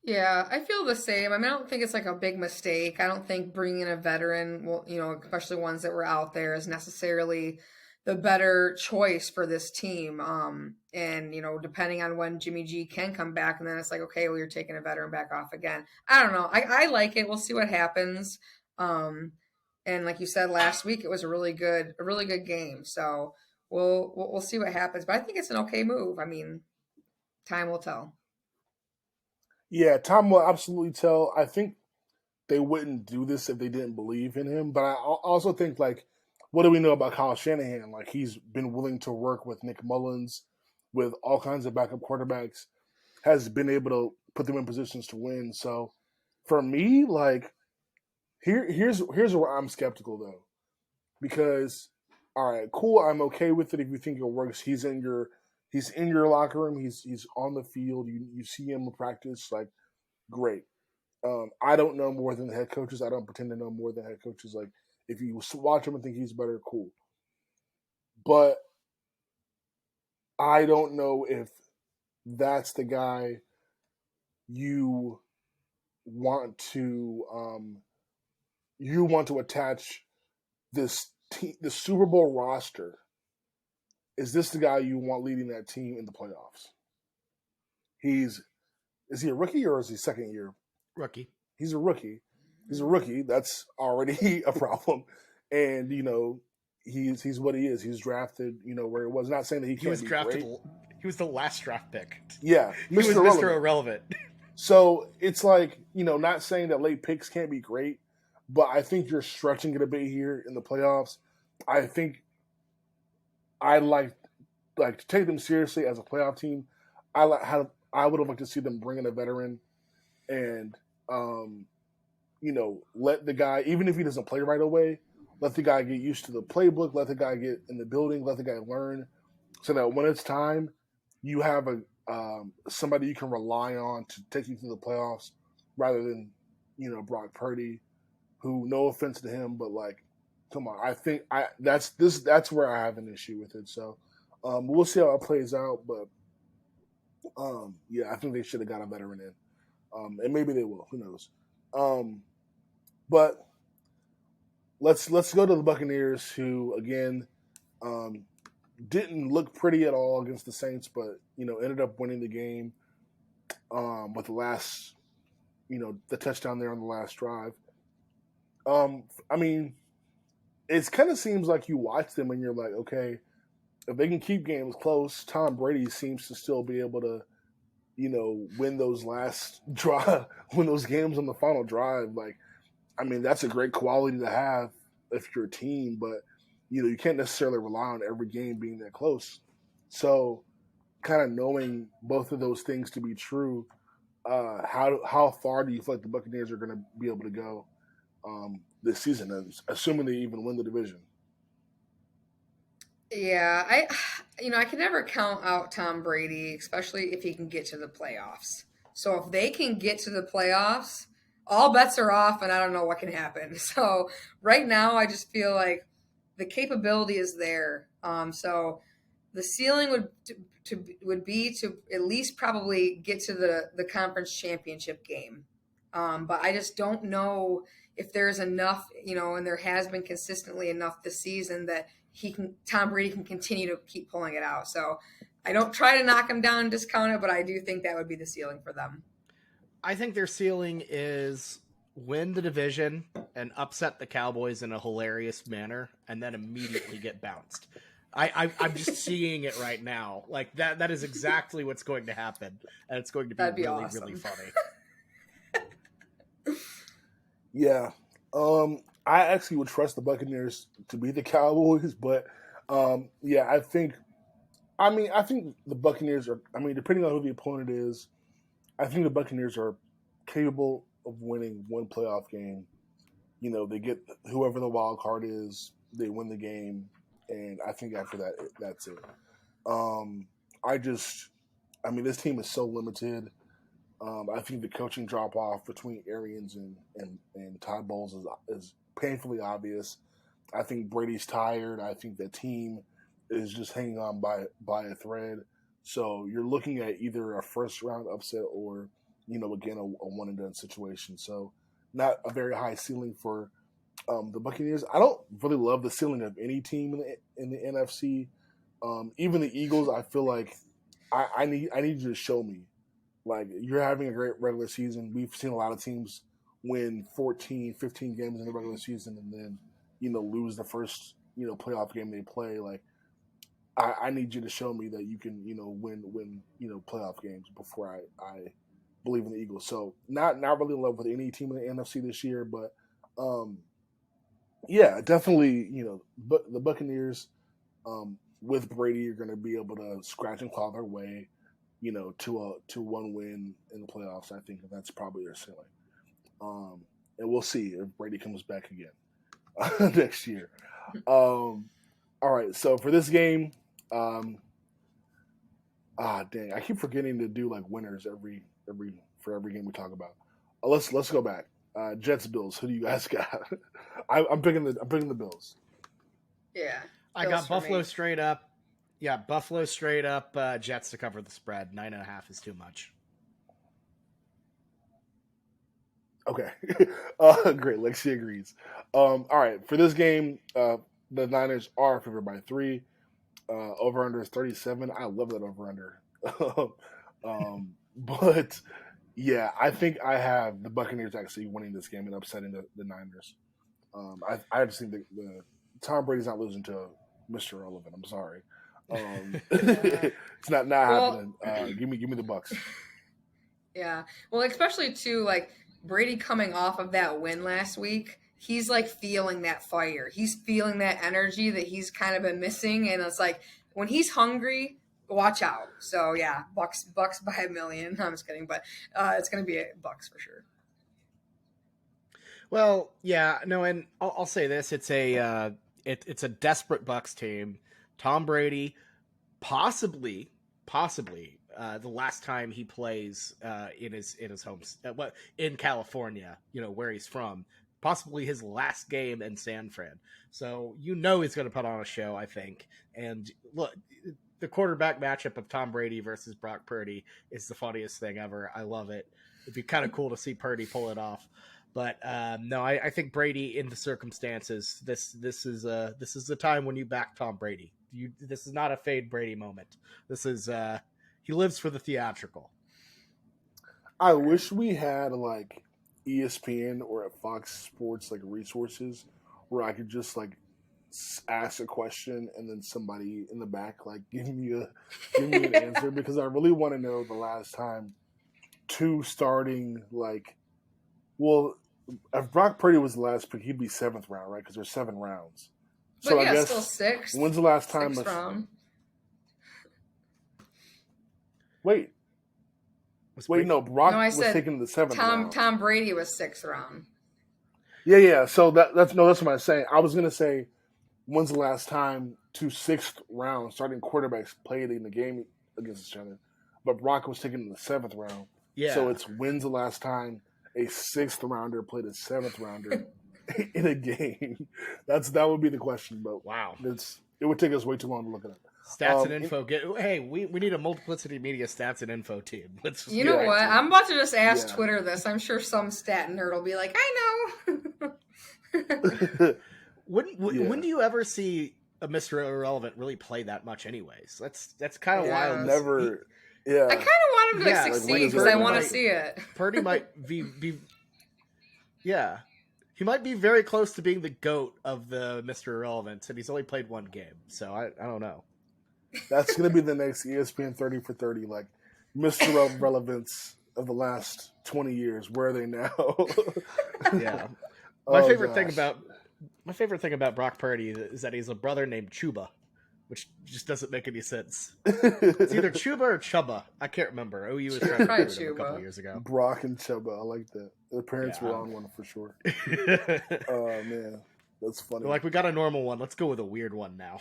Yeah, I feel the same. I mean, I don't think it's like a big mistake. I don't think bringing a veteran, well, especially ones that were out there, is necessarily the better choice for this team. And depending on when Jimmy G can come back, and then it's like, okay, well, you're taking a veteran back off again. I don't know. I like it. We'll see what happens. And like you said last week, it was a really good game. So we'll see what happens. But I think it's an okay move. I mean, time will tell. Yeah, time will absolutely tell. I think they wouldn't do this if they didn't believe in him. But I also think, like, what do we know about Kyle Shanahan? Like, he's been willing to work with Nick Mullins, with all kinds of backup quarterbacks, has been able to put them in positions to win. So, for me, like, here's where I'm skeptical, though. Because, all right, cool, I'm okay with it if you think it works. He's in your locker room. He's on the field. You see him practice. Like, great. I don't know more than the head coaches. I don't pretend to know more than head coaches. Like, if you watch him and think he's better, cool. But I don't know if that's the guy you want to attach the Super Bowl roster. Is this the guy you want leading that team in the playoffs? Is he a rookie or is he second year? Rookie. He's a rookie. That's already a problem. And, he's what he is. He's drafted, where it was. Not saying that he was drafted. Great. He was the last draft pick. Yeah. He was Mr. Irrelevant. So it's like, not saying that late picks can't be great, but I think you're stretching it a bit here in the playoffs. I think I like to take them seriously as a playoff team. I would have liked to see them bring in a veteran and, let the guy, even if he doesn't play right away, let the guy get used to the playbook, let the guy get in the building, let the guy learn, so that when it's time, you have a somebody you can rely on to take you through the playoffs, rather than Brock Purdy, who, no offense to him, but like, come on, I think that's where I have an issue with it. So we'll see how it plays out, but yeah, I think they should have got a veteran in, and maybe they will. Who knows? Um, but let's go to the Buccaneers, who again um, didn't look pretty at all against the Saints, but ended up winning the game with the last the touchdown there on the last drive. I mean, it kind of seems like you watch them and you're like, okay, if they can keep games close, Tom Brady seems to still be able to win those last drive, win those games on the final drive. Like, I mean, that's a great quality to have if you're a team, but you can't necessarily rely on every game being that close. So, kind of knowing both of those things to be true, how far do you feel like the Buccaneers are going to be able to go this season, assuming they even win the division? Yeah, I can never count out Tom Brady, especially if he can get to the playoffs. So if they can get to the playoffs, all bets are off, and I don't know what can happen. So right now, I just feel like the capability is there. So the ceiling would be to at least probably get to the conference championship game. But I just don't know if there's enough, and there has been consistently enough this season that Tom Brady can continue to keep pulling it out. So I don't try to knock him down and discount it, but I do think that would be the ceiling for them. I think their ceiling is win the division and upset the Cowboys in a hilarious manner, and then immediately get bounced. I'm just seeing it right now. Like that is exactly what's going to happen, and it's going to be really, awesome. really funny. Yeah. I actually would trust the Buccaneers to beat the Cowboys, but yeah, I think the Buccaneers are, depending on who the opponent is, I think the Buccaneers are capable of winning one playoff game. They get whoever the wild card is, they win the game, and I think after that, that's it. Um, this team is so limited. I think the coaching drop off between Arians and Todd Bowles is painfully obvious. I think Brady's tired. I think the team is just hanging on by a thread. So you're looking at either a first round upset or, again, a one and done situation. So not a very high ceiling for the Buccaneers. I don't really love the ceiling of any team in the NFC. Even the Eagles, I feel like I need you to show me. Like, you're having a great regular season. We've seen a lot of teams win 14, 15 games in the regular season and then, lose the first, playoff game they play. Like, I need you to show me that you can, win, playoff games before I believe in the Eagles. So not really in love with any team in the NFC this year, but yeah, definitely, but the Buccaneers with Brady are going to be able to scratch and claw their way, to one win in the playoffs. I think that's probably their ceiling. And we'll see if Brady comes back again next year. All right, so for this game, dang, I keep forgetting to do like winners for every game we talk about. Let's go back. Jets Bills. Who do you guys got? I'm picking the Bills. Yeah, I got Buffalo straight up. Yeah, Buffalo straight up. Jets to cover the spread. 9.5 is too much. Okay, great. Lexi agrees. All right, for this game, the Niners are favored by 3. Over under is 37. I love that over under. But yeah, I think I have the Buccaneers actually winning this game and upsetting the Niners. I just think the Tom Brady's not losing to Mr. Irrelevant. I'm sorry. It's not happening. Give me the Bucks. Yeah. Well, especially too, like Brady coming off of that win last week, he's like feeling that fire. He's feeling that energy that he's kind of been missing, and it's like when he's hungry, watch out. So yeah, Bucks by a million. No, I'm just kidding, but it's gonna be a Bucks for sure. Well, yeah, no, and I'll say this: it's a desperate Bucks team. Tom Brady possibly the last time he plays in his home in California, where he's from. Possibly his last game in San Fran. So he's going to put on a show, I think. And look, the quarterback matchup of Tom Brady versus Brock Purdy is the funniest thing ever. I love it. It'd be kind of cool to see Purdy pull it off. But no, I think Brady, in the circumstances, this is the time when you back Tom Brady. This is not a fade Brady moment. This is he lives for the theatrical. I wish we had like ESPN or at Fox Sports like resources where I could just like ask a question and then somebody in the back like give me an answer, because I really want to know the last time two starting like, well, if Brock Purdy was the last pick, he'd be 7th round, right? Because there's 7 rounds. So but yeah, I guess still 6th. When's the last time? 6th round. Wait, no. Brock was taken in the 7th round. Tom Brady was 6th round. Yeah. So that's what I'm saying. I was gonna say, when's the last time 2 6th round starting quarterbacks played in the game against each other? But Brock was taken in the 7th round. Yeah. So it's when's the last time a 6th rounder played a 7th rounder in a game? That would be the question. But wow, it would take us way too long to look it up. Stats and info. We need a Multiplicity Media stats and info team. You know what? I'm about to just ask Twitter this. I'm sure some stat nerd will be like, I know. When do you ever see a Mr. Irrelevant really play that much anyways? That's kind of wild. Never. I kind of want him to succeed because I want to see it. Purdy might be he might be very close to being the GOAT of the Mr. Irrelevant, and he's only played 1 game. So I don't know. That's going to be the next ESPN 30 for 30, like Mr. Relevance of the last 20 years. Where are they now? Yeah. My favorite thing about Brock Purdy is that he's a brother named Chuba, which just doesn't make any sense. It's either Chuba or Chubba. I can't remember. OU was trying to recruit him a couple years ago. Brock and Chubba. I like that. The parents were on one for sure. Oh, man. That's funny. We're like, we got a normal one. Let's go with a weird one now.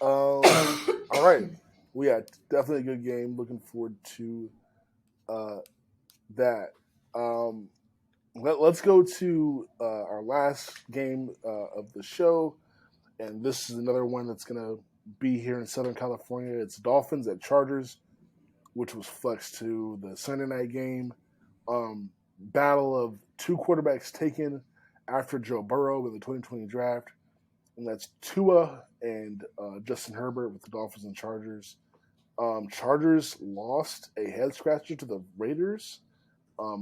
All right. We had definitely a good game. Looking forward to that. Let's go to our last game of the show. And this is another one that's going to be here in Southern California. It's Dolphins at Chargers, which was flexed to the Sunday night game. Battle of 2 quarterbacks taken after Joe Burrow in the 2020 draft. And that's Tua and Justin Herbert with the Dolphins and Chargers. Chargers lost a head scratcher to the Raiders.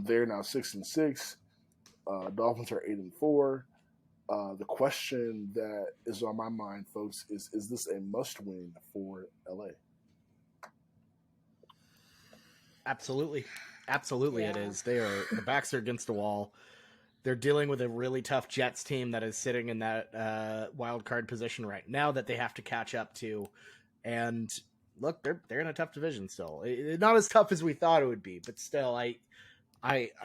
They're now 6-6. Dolphins are 8-4. The question that is on my mind, folks, is this a must-win for LA? Absolutely. Yeah. It is. The backs are against the wall. They're dealing with a really tough Jets team that is sitting in that wild card position right now that they have to catch up to. And look, they're in a tough division still. Not as tough as we thought it would be, but still, I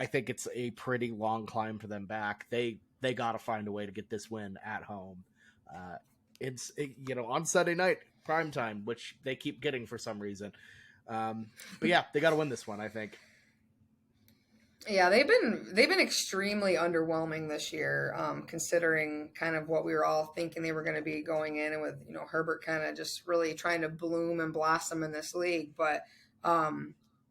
think it's a pretty long climb for them back. They got to find a way to get this win at home. It's on Sunday night prime time, which they keep getting for some reason. But yeah, they got to win this one, I think. Yeah, they've been extremely underwhelming this year, considering kind of what we were all thinking they were going to be going in, and with Herbert kind of just really trying to bloom and blossom in this league. But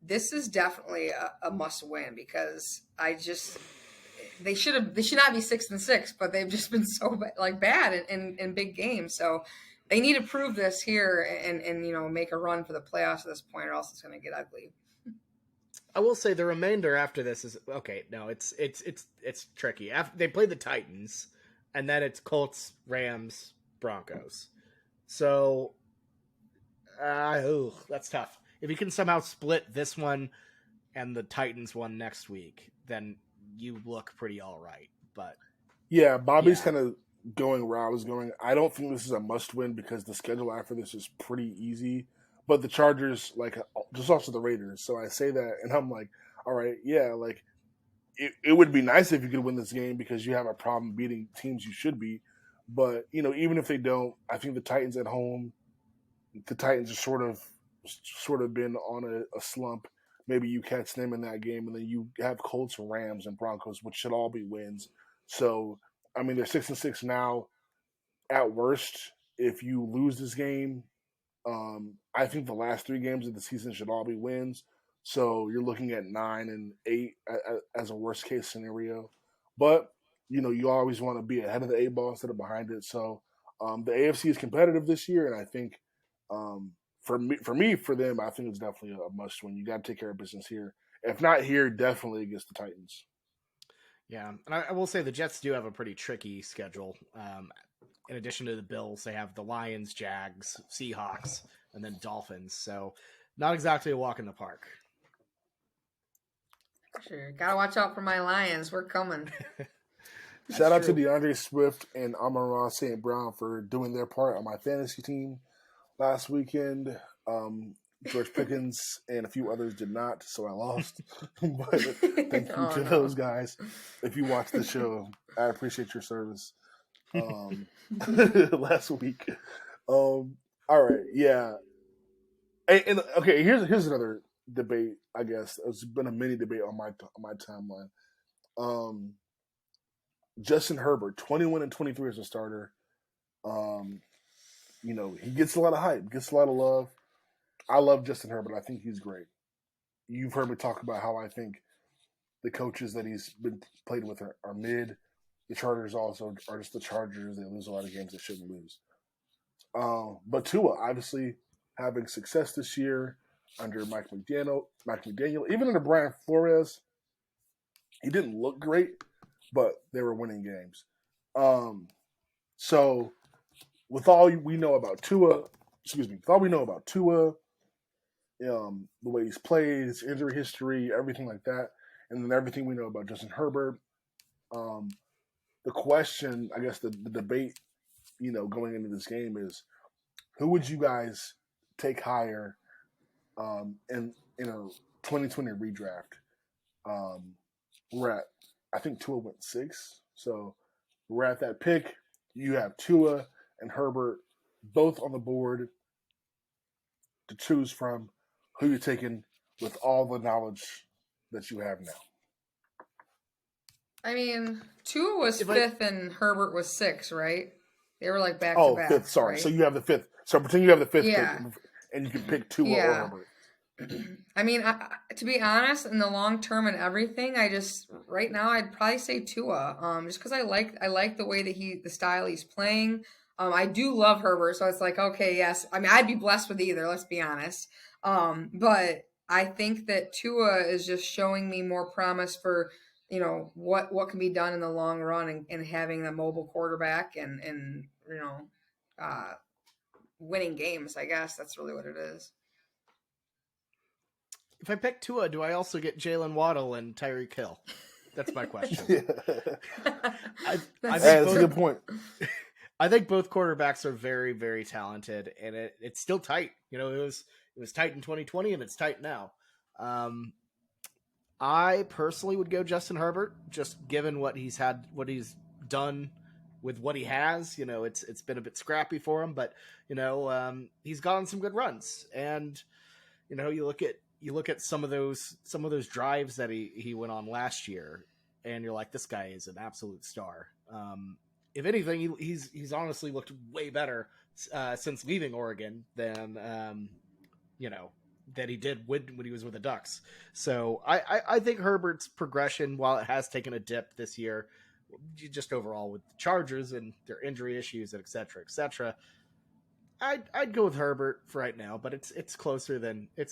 this is definitely a must win, because they should not be 6-6, but they've just been so bad in big games. So they need to prove this here and make a run for the playoffs at this point, or else it's going to get ugly. I will say the remainder after this is okay. No, it's tricky. After they play the Titans, and then it's Colts, Rams, Broncos. So, that's tough. If you can somehow split this one and the Titans one next week, then you look pretty all right. But yeah, Bobby's kind of going where I was going. I don't think this is a must-win because the schedule after this is pretty easy. But the Chargers, just also the Raiders. So I say that, and I'm like, all right, yeah, it would be nice if you could win this game because you have a problem beating teams you should beat. But even if they don't, I think the Titans at home, the Titans are sort of been on a slump. Maybe you catch them in that game, and then you have Colts, Rams, and Broncos, which should all be wins. So, I mean, they're 6-6 now. At worst, if you lose this game, I think the last 3 games of the season should all be wins. So you're looking at 9-8 as a worst case scenario. But you always want to be ahead of the 8 ball instead of behind it. So the AFC is competitive this year, and I think for them, I think it's definitely a must win. You got to take care of business here. If not here, definitely against the Titans. Yeah, and I will say the Jets do have a pretty tricky schedule. In addition to the Bills, they have the Lions, Jags, Seahawks, and then Dolphins. So not exactly a walk in the park. Sure. Gotta watch out for my Lions. We're coming. Shout out to DeAndre Swift and Amon-Ra St. Brown for doing their part on my fantasy team last weekend. George Pickens and a few others did not, so I lost. But thank you to those guys. If you watch the show, I appreciate your service. Last week. All right, yeah. And okay, here's another debate. I guess it's been a mini debate on my timeline. Justin Herbert, 21-23 as a starter. He gets a lot of hype, gets a lot of love. I love Justin Herbert. I think he's great. You've heard me talk about how I think the coaches that he's been played with are mid. The Chargers also are just the Chargers. They lose a lot of games they shouldn't lose. But Tua, obviously, having success this year under Mike McDaniel, even under Brian Flores, he didn't look great, but they were winning games. So with all we know about Tua, the way he's played, his injury history, everything like that, and then everything we know about Justin Herbert, the question, I guess the debate, going into this game is, who would you guys take higher in a 2020 redraft? I think Tua went 6, so we're at that pick. You have Tua and Herbert both on the board to choose from. Who you're taking with all the knowledge that you have now? I mean, Tua was 5th and Herbert was 6, right? They were like back to back. 5th. Sorry. Right? So you have the 5th. So pretend you have the 5th Yeah. pick, and you can pick Tua or Herbert. I mean, to be honest, in the long term and everything, right now I'd probably say Tua. Just because I like the way that the style he's playing. I do love Herbert, so it's like, okay, yes. I mean, I'd be blessed with either. Let's be honest. But I think that Tua is just showing me more promise for what can be done in the long run, and having a mobile quarterback and winning games. I guess that's really what it is. If I pick Tua, do I also get Jalen Waddle and Tyreek Hill? That's my question. That's a good point. I think both quarterbacks are very, very talented, and it's still tight. It was tight in 2020, and it's tight now. I personally would go Justin Herbert, just given what he's done with what he has. It's been a bit scrappy for him, but he's gotten some good runs, and you look at some of those drives that he went on last year, and you're like, this guy is an absolute star. If anything, he's honestly looked way better since leaving Oregon than that he did when he was with the Ducks. So I think Herbert's progression, while it has taken a dip this year, just overall with the Chargers and their injury issues, and et cetera, I'd go with Herbert for right now, but it's closer than I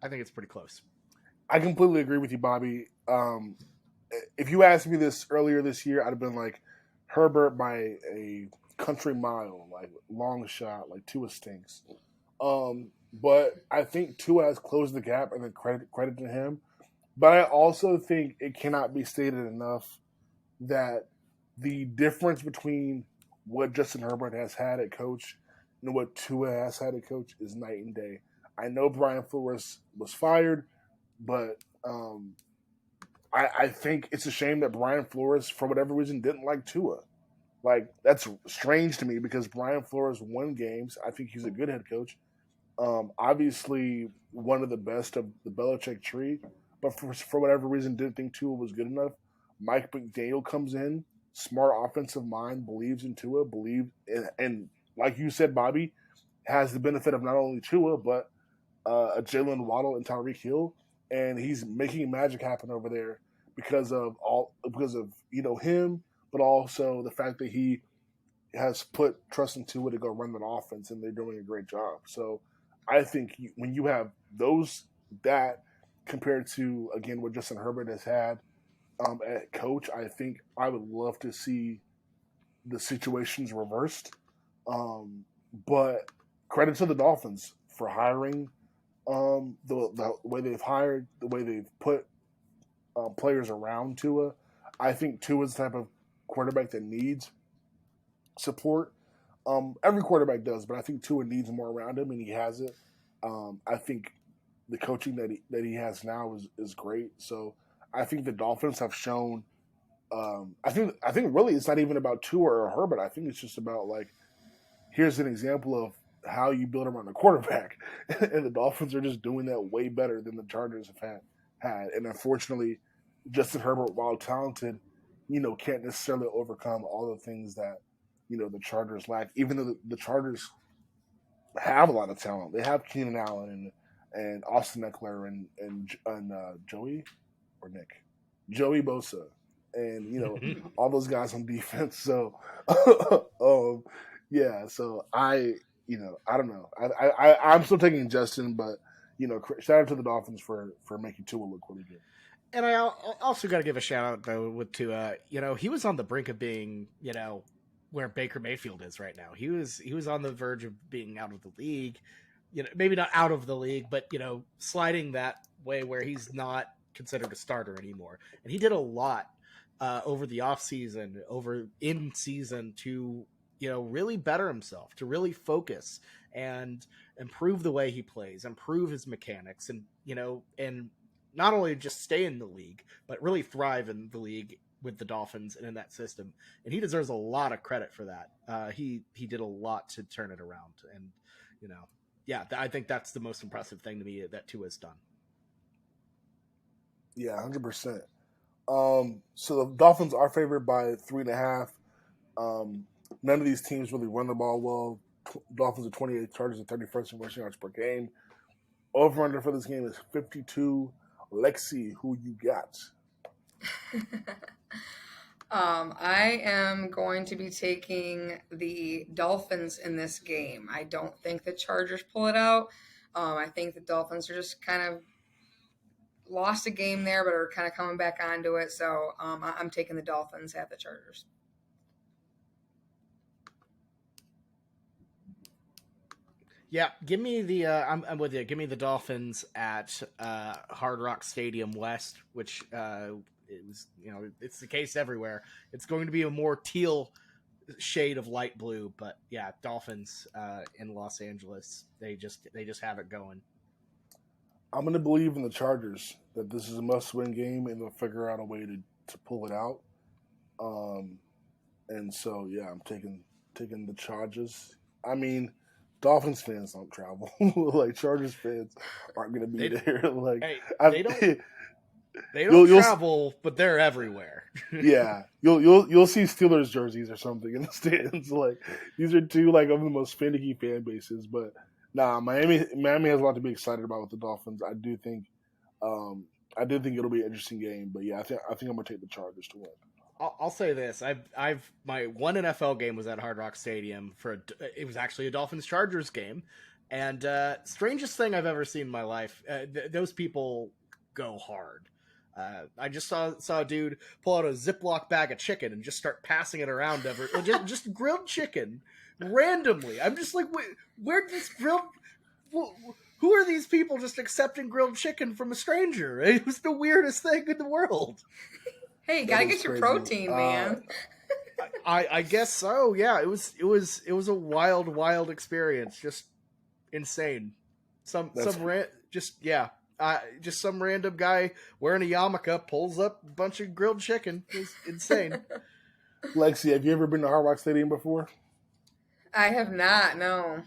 think it's pretty close. I completely agree with you, Bobby. If you asked me this earlier this year, I'd have been like Herbert by a country mile, like long shot, like Tua stinks. But I think Tua has closed the gap, and then credit to him. But I also think it cannot be stated enough that the difference between what Justin Herbert has had at coach and what Tua has had at coach is night and day. I know Brian Flores was fired, but I think it's a shame that Brian Flores, for whatever reason, didn't like Tua. Like, that's strange to me because Brian Flores won games. I think he's a good head coach. Obviously, one of the best of the Belichick tree, but for whatever reason, didn't think Tua was good enough. Mike McDaniel comes in, smart offensive mind, believes in Tua, and like you said, Bobby has the benefit of not only Tua but a Jalen Waddle and Tyreek Hill, and he's making magic happen over there because of him, but also the fact that he has put trust into it to go run that offense, and they're doing a great job. So I think when you have that compared to again what Justin Herbert has had at coach, I think I would love to see the situations reversed. But credit to the Dolphins for hiring the way they've hired, the way they've put players around Tua. I think Tua's the type of quarterback that needs support. Every quarterback does, but I think Tua needs more around him, and he has it. I think the coaching that he has now is great. So I think the Dolphins have shown. I think really it's not even about Tua or Herbert. I think it's just about like here's an example of how you build around a quarterback, and the Dolphins are just doing that way better than the Chargers have had. And unfortunately, Justin Herbert, while talented, can't necessarily overcome all the things that the Chargers lack. Even though the Chargers have a lot of talent, they have Keenan Allen and Austin Eckler and Joey or Nick, Joey Bosa, and all those guys on defense. So, yeah. So I don't know. I'm still taking Justin, but shout out to the Dolphins for making Tua look really good. And I also got to give a shout out though with Tua. He was on the brink of being where Baker Mayfield is right now. He was on the verge of being out of the league. Maybe not out of the league, but sliding that way where he's not considered a starter anymore. And he did a lot over the offseason, over in season to really better himself, to really focus and improve the way he plays, improve his mechanics, and and not only just stay in the league, but really thrive in the league with the Dolphins and in that system. And he deserves a lot of credit for that. He did a lot to turn it around. And, yeah, I think that's the most impressive thing to me that Tua's done. Yeah, 100%. So the Dolphins are favored by 3.5. None of these teams really run the ball well. Dolphins are 28, Chargers are 31st in rushing yards per game. Over under for this game is 52. Lexi, who you got? I am going to be taking the Dolphins in this game. I don't think the Chargers pull it out. I think the Dolphins are just kind of lost a game there, but are kind of coming back onto it. So I'm taking the Dolphins at the Chargers. Yeah, give me the. I'm with you. Give me the Dolphins at Hard Rock Stadium West, which it was. It's the case everywhere. It's going to be a more teal shade of light blue, but yeah, Dolphins in Los Angeles. They just have it going. I'm going to believe in the Chargers that this is a must-win game, and they'll figure out a way to pull it out. And so yeah, I'm taking the Chargers. I mean, Dolphins fans don't travel. Like Chargers fans aren't going to be there. Like they don't travel, but they're everywhere. Yeah, you'll see Steelers jerseys or something in the stands. Like these are two like of the most finicky fan bases. But nah, Miami has a lot to be excited about with the Dolphins. I do think it'll be an interesting game. But yeah, I think I'm going to take the Chargers to win. I'll say this: I've my one NFL game was at Hard Rock Stadium it was actually a Dolphins Chargers game, and strangest thing I've ever seen in my life. Those people go hard. I just saw a dude pull out a Ziploc bag of chicken and just start passing it around just grilled chicken randomly. I'm just like, where did this grilled? Who are these people just accepting grilled chicken from a stranger? It was the weirdest thing in the world. Hey, you gotta get your protein, man. I guess so. Yeah, it was a wild experience. Just insane. Just Just some random guy wearing a yarmulke pulls up a bunch of grilled chicken. It's insane. Lexi, have you ever been to Hard Rock Stadium before? I have not. No.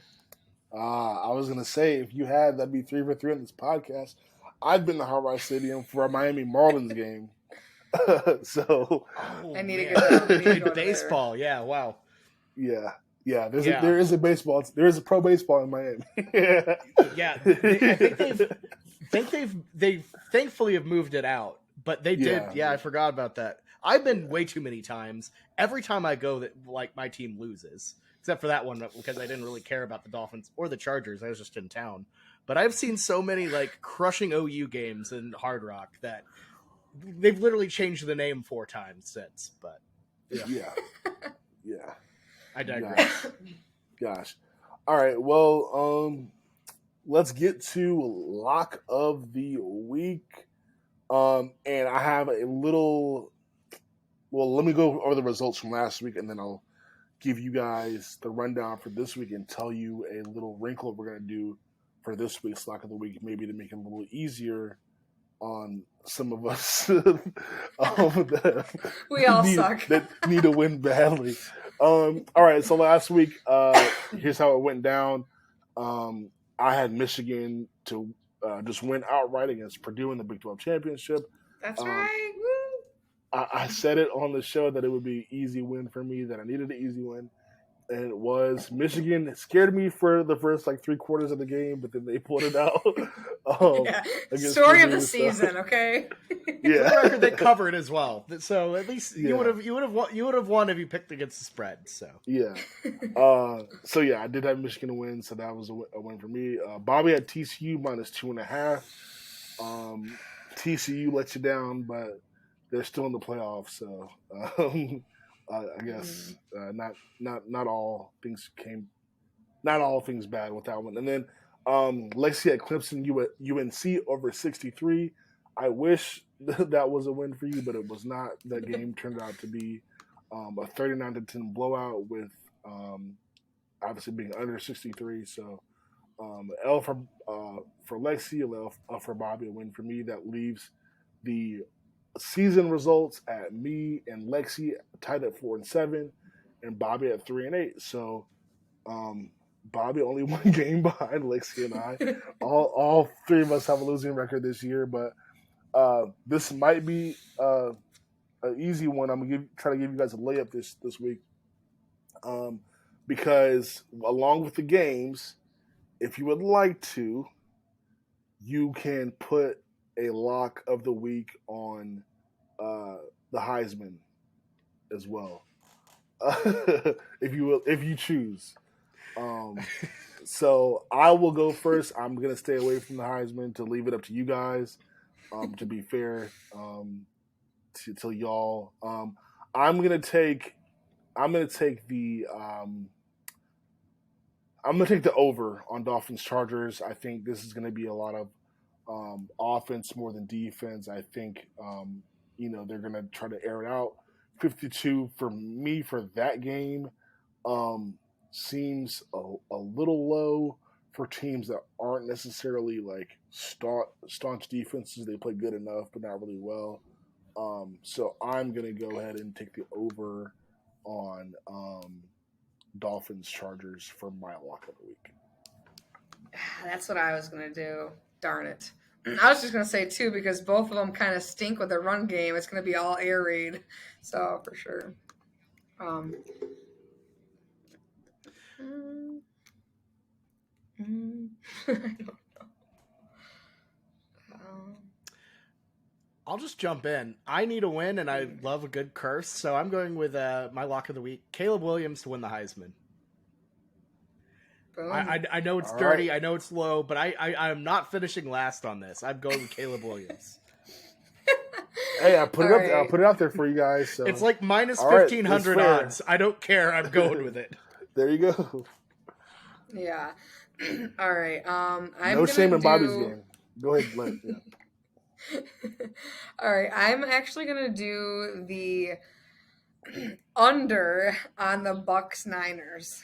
I was gonna say if you had, that'd be 3 for 3 on this podcast. I've been to Hard Rock Stadium for a Miami Marlins game. So I need to get down. I need to go to baseball. Yeah, wow. Yeah. There is a baseball. There is a pro baseball in Miami. Yeah, I think they thankfully have moved it out, but they did. Yeah, I forgot about that. I've been way too many times. Every time I go, that like my team loses, except for that one because I didn't really care about the Dolphins or the Chargers. I was just in town. But I've seen so many like crushing OU games in Hard Rock that they've literally changed the name 4 times since. But yeah. I digress. Gosh. All right. Well, let's get to lock of the week. And I have a little. Well, let me go over the results from last week, and then I'll give you guys the rundown for this week and tell you a little wrinkle we're going to do for this week's lock of the week, maybe to make it a little easier on some of us we all suck that need to win badly. All right, so last week, here's how it went down. I had Michigan to just win outright against Purdue in the Big 12 championship. That's right. Woo. I said it on the show that it would be an easy win for me, that I needed an easy win. And it was. Michigan scared me for the first 3 quarters of the game, but then they pulled it out. Story of the season, okay? Yeah, the record they covered as well. So at least you would have won if you picked against the spread. So yeah. I did have Michigan to win, so that was a win for me. Bobby had TCU -2.5. TCU let you down, but they're still in the playoffs, so I guess not all things bad with that one. And then Lexi at Clemson UNC over 63. I wish that was a win for you, but it was not. That game turned out to be a 39-10 blowout with obviously being under 63. So L for Lexi, L for Bobby, a win for me. That leaves the season results at me and Lexi tied at 4-7, and Bobby at 3-8. So, Bobby only 1 game behind Lexi and I. All 3 of us have a losing record this year, but this might be an easy one. I'm gonna try to give you guys a layup this week, because along with the games, if you would like to, you can put a lock of the week on the Heisman as well, if you choose. So I will go first. I'm gonna stay away from the Heisman to leave it up to you guys. To be fair, to y'all, I'm gonna take the over on Dolphins Chargers. I think this is gonna be a lot of offense more than defense. I think they're gonna try to air it out. 52 for me for that game seems a little low for teams that aren't necessarily staunch defenses. They play good enough, but not really well. So I'm gonna go ahead and take the over on Dolphins Chargers for my lock of the week. That's what I was gonna do. Darn it. I was just going to say, too, because both of them kind of stink with their run game. It's going to be all air raid. So, for sure. I don't know. I'll just jump in. I need a win, and I love a good curse, so I'm going with my lock of the week, Caleb Williams to win the Heisman. I know it's dirty, right. I know it's low, but I'm not finishing last on this. I'm going with Caleb Williams. Hey, I put it out there for you guys. So. It's like minus 1,500 odds. I don't care. I'm going with it. There you go. Yeah. All right. No shame in Bobby's game. Go ahead, Glenn. Yeah. All right. I'm actually gonna do the under on the Bucks Niners.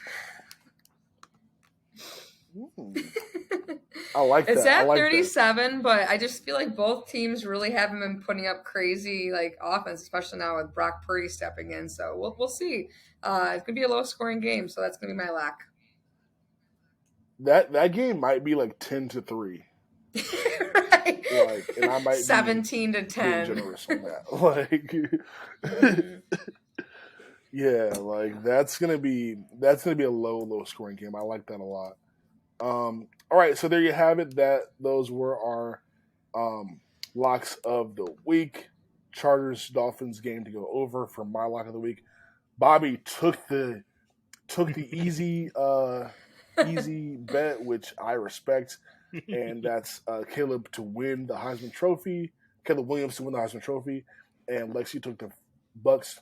I like It's that. I at like 37, but I just feel like both teams really haven't been putting up crazy like offense, especially now with Brock Purdy stepping in. So we'll see. It's gonna be a low scoring game, so that's gonna be my lock. that game might be like 10-3. Right. Like, and I might be 17 to being 10. generous on that. Like, Mhm. yeah, like that's gonna be a low scoring game. I like that a lot. All right, so there you have it. Those were our locks of the week. Chargers Dolphins game to go over for my lock of the week. Bobby took the easy easy bet, which I respect, and that's Caleb to win the Heisman Trophy. Caleb Williams to win the Heisman Trophy, and Lexi took the Bucks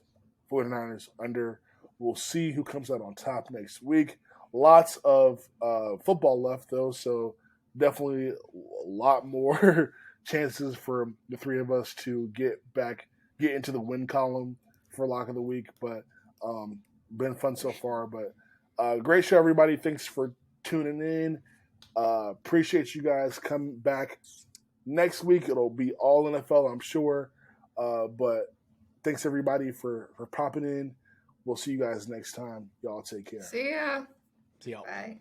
49ers under. We'll see who comes out on top next week. Lots of football left though, so definitely a lot more chances for the three of us to get into the win column for lock of the week. But been fun so far. But great show, everybody. Thanks for tuning in. Appreciate you guys. Come back next week. It'll be all NFL, I'm sure. But thanks everybody for popping in. We'll see you guys next time. Y'all take care. See ya. See y'all. Bye.